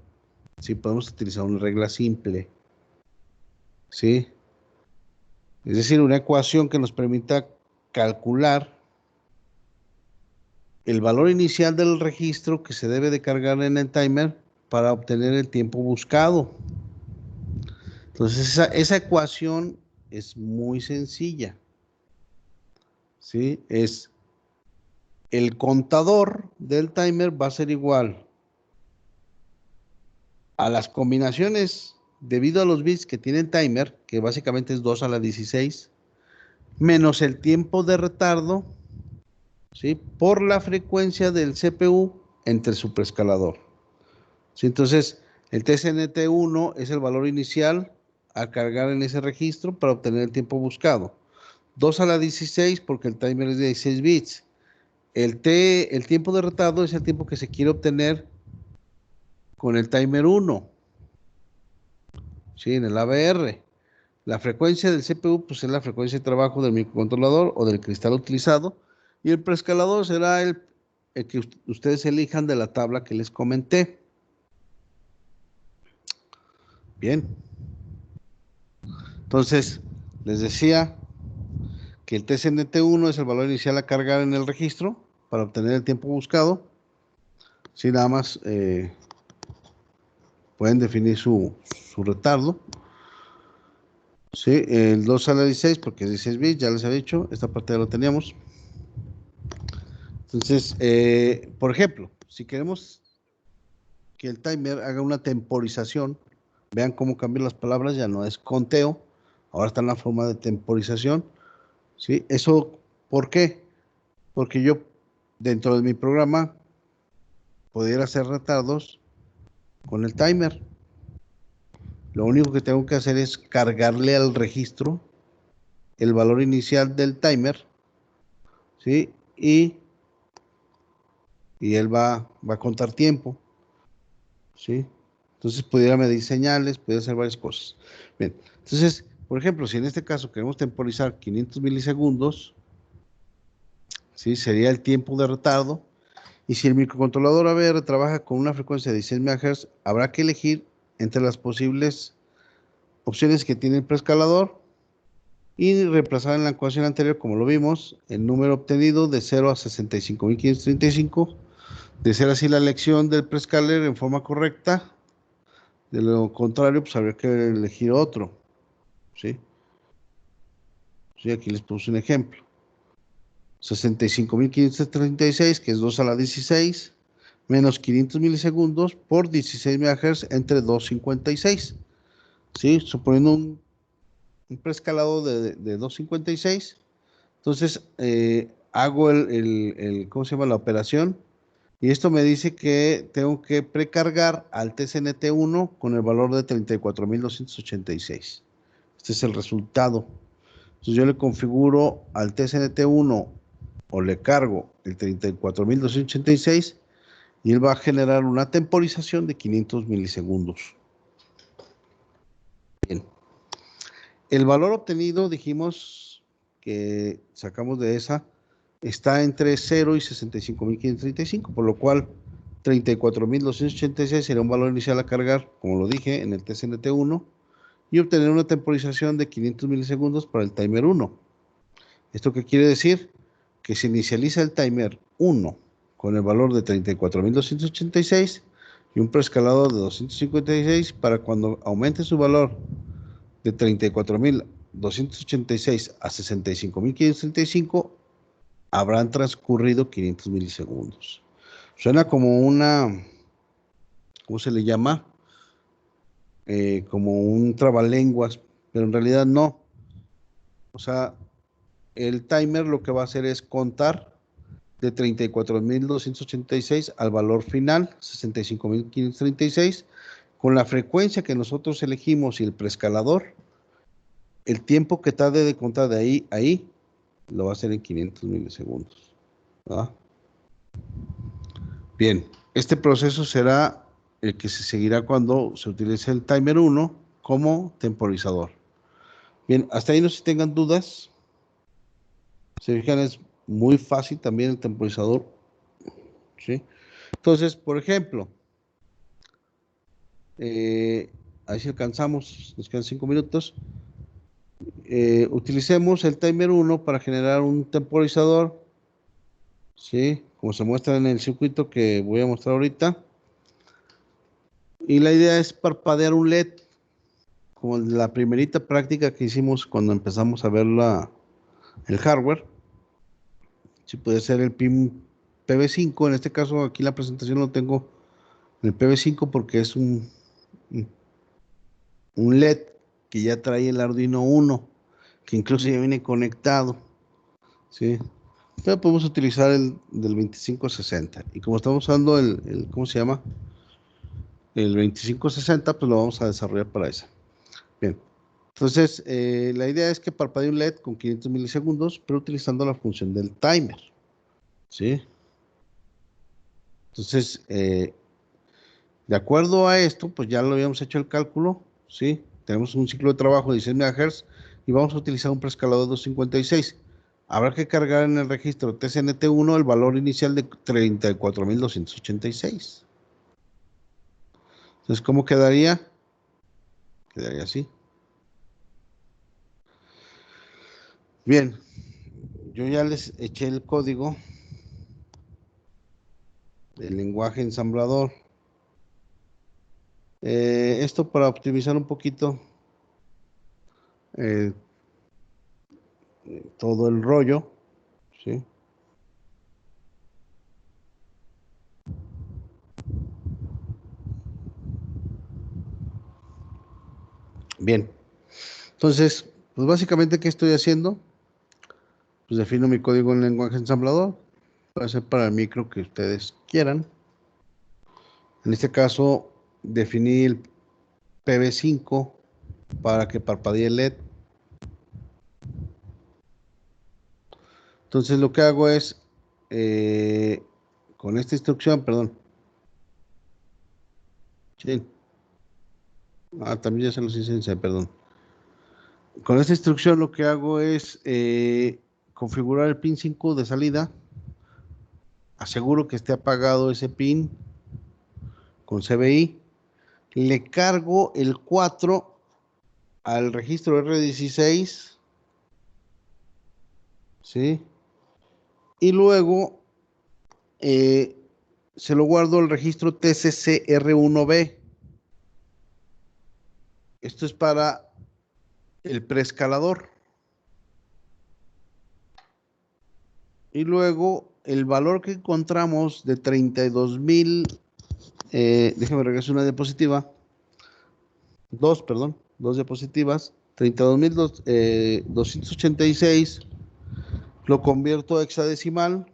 sí podemos utilizar una regla simple, ¿sí? Es decir, una ecuación que nos permita calcular el valor inicial del registro que se debe de cargar en el timer para obtener el tiempo buscado. Entonces, esa ecuación es muy sencilla, ¿sí? Es el contador del timer va a ser igual a las combinaciones debido a los bits que tiene el timer, que básicamente es 2 a la 16, menos el tiempo de retardo, ¿sí? Por la frecuencia del CPU entre su preescalador. ¿Sí? Entonces, el TCNT1 es el valor inicial a cargar en ese registro para obtener el tiempo buscado. 2 a la 16 porque el timer es de 16 bits. El tiempo de retardo es el tiempo que se quiere obtener con el timer 1, ¿sí? En el ABR. La frecuencia del CPU pues, es la frecuencia de trabajo del microcontrolador o del cristal utilizado. Y el preescalador será el que ustedes elijan de la tabla que les comenté. Bien. Entonces, les decía que el TCNT1 es el valor inicial a cargar en el registro para obtener el tiempo buscado. Sí, nada más pueden definir su retardo. Sí, el 2 a la 16 porque es 16 bits, ya les había dicho, esta parte ya lo teníamos. Entonces, por ejemplo, si queremos que el timer haga una temporización, vean cómo cambian las palabras, ya no es conteo, ahora está en la forma de temporización, ¿sí? Eso, ¿por qué? Porque yo, dentro de mi programa, pudiera hacer retardos con el timer. Lo único que tengo que hacer es cargarle al registro el valor inicial del timer, ¿sí? Y él va a contar tiempo, ¿sí? Entonces pudiera medir señales, pudiera hacer varias cosas. Bien, entonces, por ejemplo, si en este caso queremos temporizar 500 milisegundos, ¿sí? Sería el tiempo de retardo. Y si el microcontrolador ABR trabaja con una frecuencia de 16 MHz, habrá que elegir entre las posibles opciones que tiene el preescalador y reemplazar en la ecuación anterior, como lo vimos, el número obtenido de 0 a 65.535, de ser así la elección del preescaler en forma correcta. De lo contrario, pues habría que elegir otro, ¿sí? Sí, aquí les puse un ejemplo. 65.536, que es 2 a la 16, menos 500 milisegundos por 16 MHz entre 256. ¿Sí? Suponiendo un preescalado de 256. Entonces, hago ¿cómo se llama? La operación. Y esto me dice que tengo que precargar al TCNT1 con el valor de 34,286. Este es el resultado. Entonces yo le configuro al TCNT1 o le cargo el 34,286 y él va a generar una temporización de 500 milisegundos. Bien. El valor obtenido, dijimos que sacamos de esa, está entre 0 y 65,535, por lo cual 34,286 sería un valor inicial a cargar, como lo dije, en el TCNT1 y obtener una temporización de 500 milisegundos para el timer 1. ¿Esto qué quiere decir? Que se inicializa el timer 1 con el valor de 34,286 y un preescalador de 256 para cuando aumente su valor de 34,286 a 65,535 habrán transcurrido 500 milisegundos. Suena como una, ¿cómo se le llama? Como un trabalenguas, pero en realidad no. O sea, el timer lo que va a hacer es contar de 34,286 al valor final, 65,536, con la frecuencia que nosotros elegimos y el preescalador, el tiempo que tarde de contar de ahí a ahí, lo va a hacer en 500 milisegundos. ¿Verdad? Bien, este proceso será el que se seguirá cuando se utilice el timer 1 como temporizador. Bien, hasta ahí no se tengan dudas. Se fijan, es muy fácil también el temporizador. ¿Sí? Entonces, por ejemplo, ahí si alcanzamos, nos quedan 5 minutos. Utilicemos el timer 1 para generar un temporizador, ¿sí? Como se muestra en el circuito que voy a mostrar ahorita. Y la idea es parpadear un LED, como la primerita práctica que hicimos cuando empezamos a ver el hardware. Sí, puede ser el pin PV5, en este caso aquí la presentación lo tengo en el PV5 porque es un LED que ya trae el Arduino 1, que incluso ya viene conectado, ¿sí? Pero podemos utilizar el del 2560. Y como estamos usando ¿cómo se llama? El 2560, pues lo vamos a desarrollar para eso. Bien. Entonces, la idea es que parpadee un LED con 500 milisegundos, pero utilizando la función del timer, ¿sí? Entonces, de acuerdo a esto, pues ya lo habíamos hecho el cálculo, ¿sí? Tenemos un ciclo de trabajo de 16 MHz y vamos a utilizar un preescalador de 256. Habrá que cargar en el registro TCNT1 el valor inicial de 34,286. Entonces, ¿cómo quedaría? Quedaría así. Bien, yo ya les eché el código del lenguaje ensamblador. Esto para optimizar un poquito eh, todo el rollo, ¿sí? Bien, entonces, pues básicamente, ¿qué estoy haciendo? Pues defino mi código en lenguaje ensamblador. Puede ser para el micro que ustedes quieran. En este caso, definí el PV5 para que parpadee el LED. Entonces, lo que hago es, con esta instrucción, perdón. Sí. También ya se los hice, perdón. Con esta instrucción lo que hago es configurar el pin 5 de salida. Aseguro que esté apagado ese pin con CBI. Le cargo el 4 al registro R16, ¿sí? Y luego se lo guardo al registro TCCR1B. Esto es para el preescalador. Y luego el valor que encontramos de 32,000, déjame regresar una diapositiva. Dos diapositivas. 32,286. lo convierto a hexadecimal.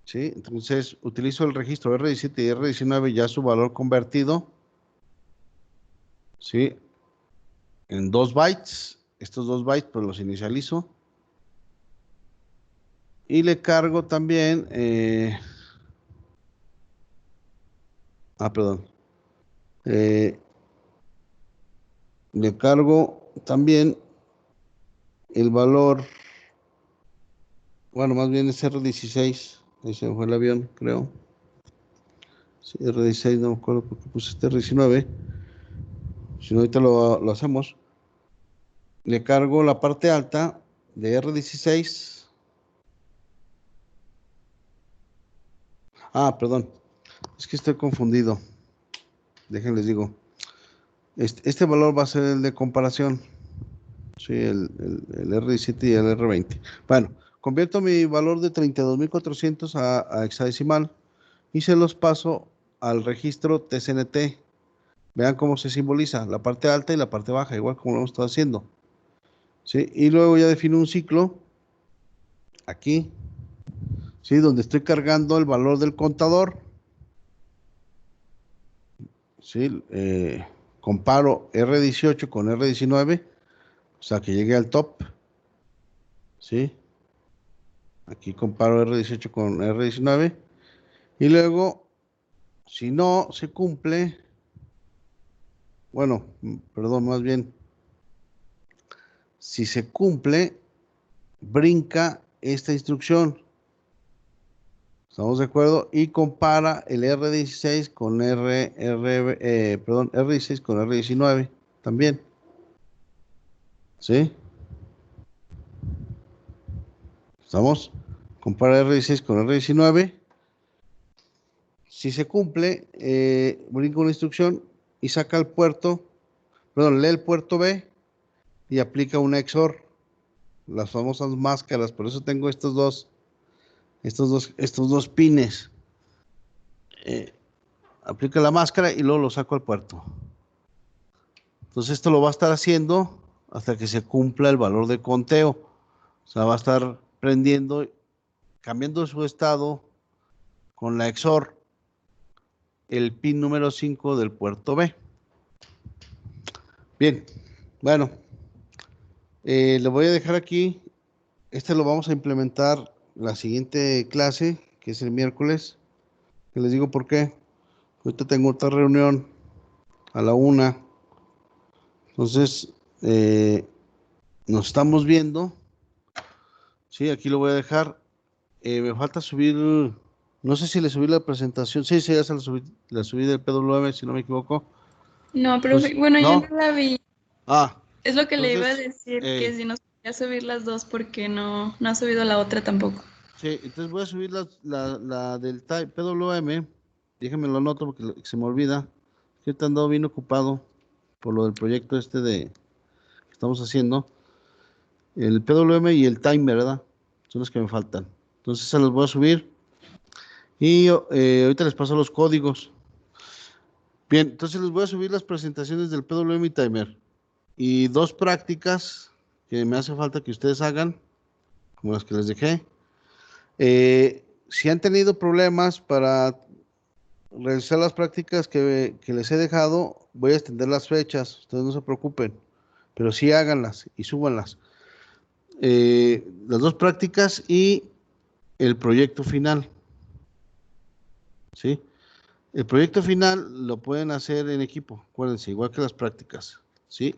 ¿Sí? Entonces utilizo el registro R17 y R19, ya su valor convertido, ¿sí? En 2 bytes. Estos 2 bytes pues los inicializo. Y le cargo también, perdón. Le cargo también el valor, bueno, más bien es R16. Ahí se me fue el avión, creo. Sí, R16, no me acuerdo por qué puse este R19. Si no, ahorita lo hacemos. Le cargo la parte alta de R16. Perdón. Es que estoy confundido. Déjenles digo. Este valor va a ser el de comparación. Sí, el R17 y el R20. Bueno, convierto mi valor de 32.400 a hexadecimal y se los paso al registro TCNT. Vean cómo se simboliza la parte alta y la parte baja, igual como lo hemos estado haciendo. ¿Sí? Y luego ya defino un ciclo aquí, ¿sí? Donde estoy cargando el valor del contador. ¿Sí? Comparo R18 con R19, o sea que llegue al top. ¿Sí? Aquí comparo R18 con R19. Y luego, si no se cumple, bueno, perdón, más bien, si se cumple, brinca esta instrucción. ¿Estamos de acuerdo? Y compara el R16 con R16 con R19 también. ¿Sí? ¿Estamos? Compara R16 con R19. Si se cumple, brinca una instrucción y saca el puerto, perdón, lee el puerto B y aplica un XOR, las famosas máscaras. Por eso tengo estos dos pines. Aplica la máscara y luego lo saco al puerto. Entonces esto lo va a estar haciendo hasta que se cumpla el valor de conteo. O sea, va a estar prendiendo, cambiando su estado con la XOR, el pin número 5 del puerto B. Bien, bueno, lo voy a dejar aquí. Este lo vamos a implementar la siguiente clase, que es el miércoles. Que les digo por qué. Ahorita tengo otra reunión a la 1. Entonces, nos estamos viendo. Sí, aquí lo voy a dejar. Me falta subir, no sé si le subí la presentación. Sí, sí, ya se la subí del PWM, si no me equivoco. No, Entonces, profe, bueno, yo ¿no? no la vi. Ah, Es lo que le iba a entonces, decir, que si nos podía subir las dos porque no ha subido la otra tampoco. sí, entonces voy a subir la del PWM. Déjenme lo anoto porque se me olvida. Que he andado bien ocupado por lo del proyecto que estamos haciendo. El PWM y el timer, ¿verdad? Son los que me faltan. Entonces se los voy a subir y ahorita les paso los códigos. Bien, entonces les voy a subir las presentaciones del PWM y timer y 2 prácticas que me hace falta que ustedes hagan, como las que les dejé. Si han tenido problemas para realizar las prácticas que les he dejado, voy a extender las fechas, ustedes no se preocupen, pero sí háganlas y súbanlas. Las 2 prácticas y el proyecto final, ¿sí? El proyecto final lo pueden hacer en equipo, acuérdense, igual que las prácticas, ¿sí?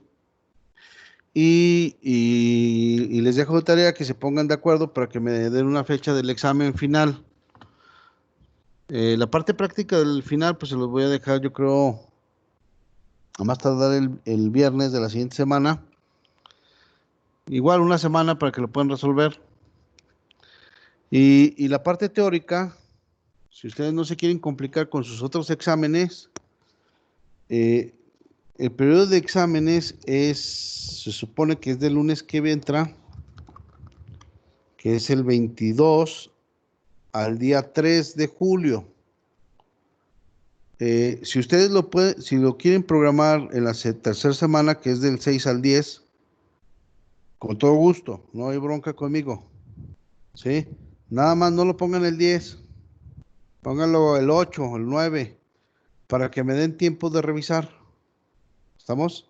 Y les dejo de tarea que se pongan de acuerdo para que me den una fecha del examen final. La parte práctica del final, pues se los voy a dejar, yo creo, a más tardar el viernes de la siguiente semana. Igual una semana para que lo puedan resolver. Y la parte teórica, si ustedes no se quieren complicar con sus otros exámenes, eh, el periodo de exámenes se supone que es del lunes que entra, que es el 22 al día 3 de julio. Si ustedes si lo quieren programar en la tercera semana, que es del 6 al 10, Con todo gusto, no hay bronca conmigo. ¿Sí? Nada más no lo pongan el 10, pónganlo el 8, el 9, para que me den tiempo de revisar. ¿Estamos?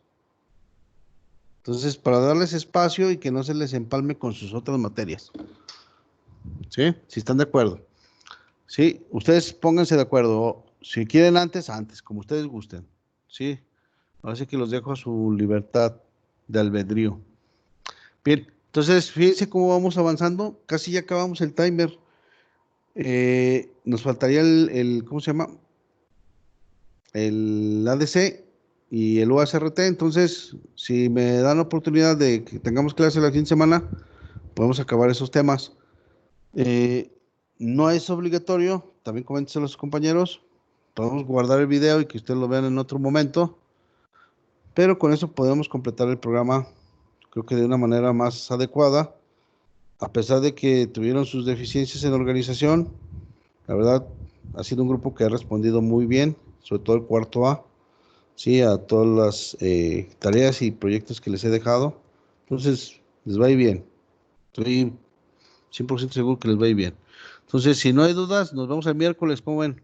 Entonces, para darles espacio y que no se les empalme con sus otras materias. ¿Sí? Si están de acuerdo. Sí, ustedes pónganse de acuerdo. Si quieren antes, antes, como ustedes gusten. Sí, ahora sí que los dejo a su libertad de albedrío. Bien, entonces fíjense cómo vamos avanzando. Casi ya acabamos el timer. Nos faltaría ¿cómo se llama? El ADC y el UASRT. Entonces, si me dan la oportunidad de que tengamos clase la siguiente semana, podemos acabar esos temas. Eh, no es obligatorio, también coméntenselo a los compañeros. Podemos guardar el video y que ustedes lo vean en otro momento, pero con eso podemos completar el programa, creo que de una manera más adecuada, a pesar de que tuvieron sus deficiencias en organización. La verdad, ha sido un grupo que ha respondido muy bien, sobre todo el cuarto A, sí, a todas las tareas y proyectos que les he dejado. Entonces, les va a ir bien. Estoy 100% seguro que les va a ir bien. Entonces, si no hay dudas, nos vemos el miércoles, ¿cómo ven?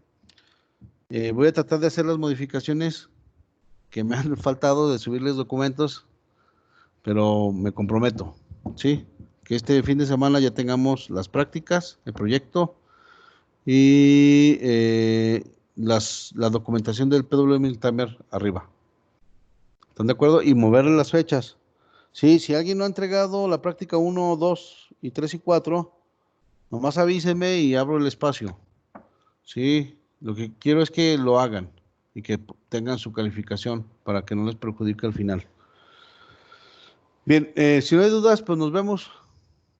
Voy a tratar de hacer las modificaciones que me han faltado, de subirles documentos, pero me comprometo, ¿sí? Que este fin de semana ya tengamos las prácticas, el proyecto y la documentación del PWM Timer arriba. ¿Están de acuerdo? Y moverle las fechas. Sí, si alguien no ha entregado la práctica 1, 2 y 3 y 4, nomás avíseme y abro el espacio. Sí, lo que quiero es que lo hagan y que tengan su calificación para que no les perjudique al final. Bien, si no hay dudas, pues nos vemos.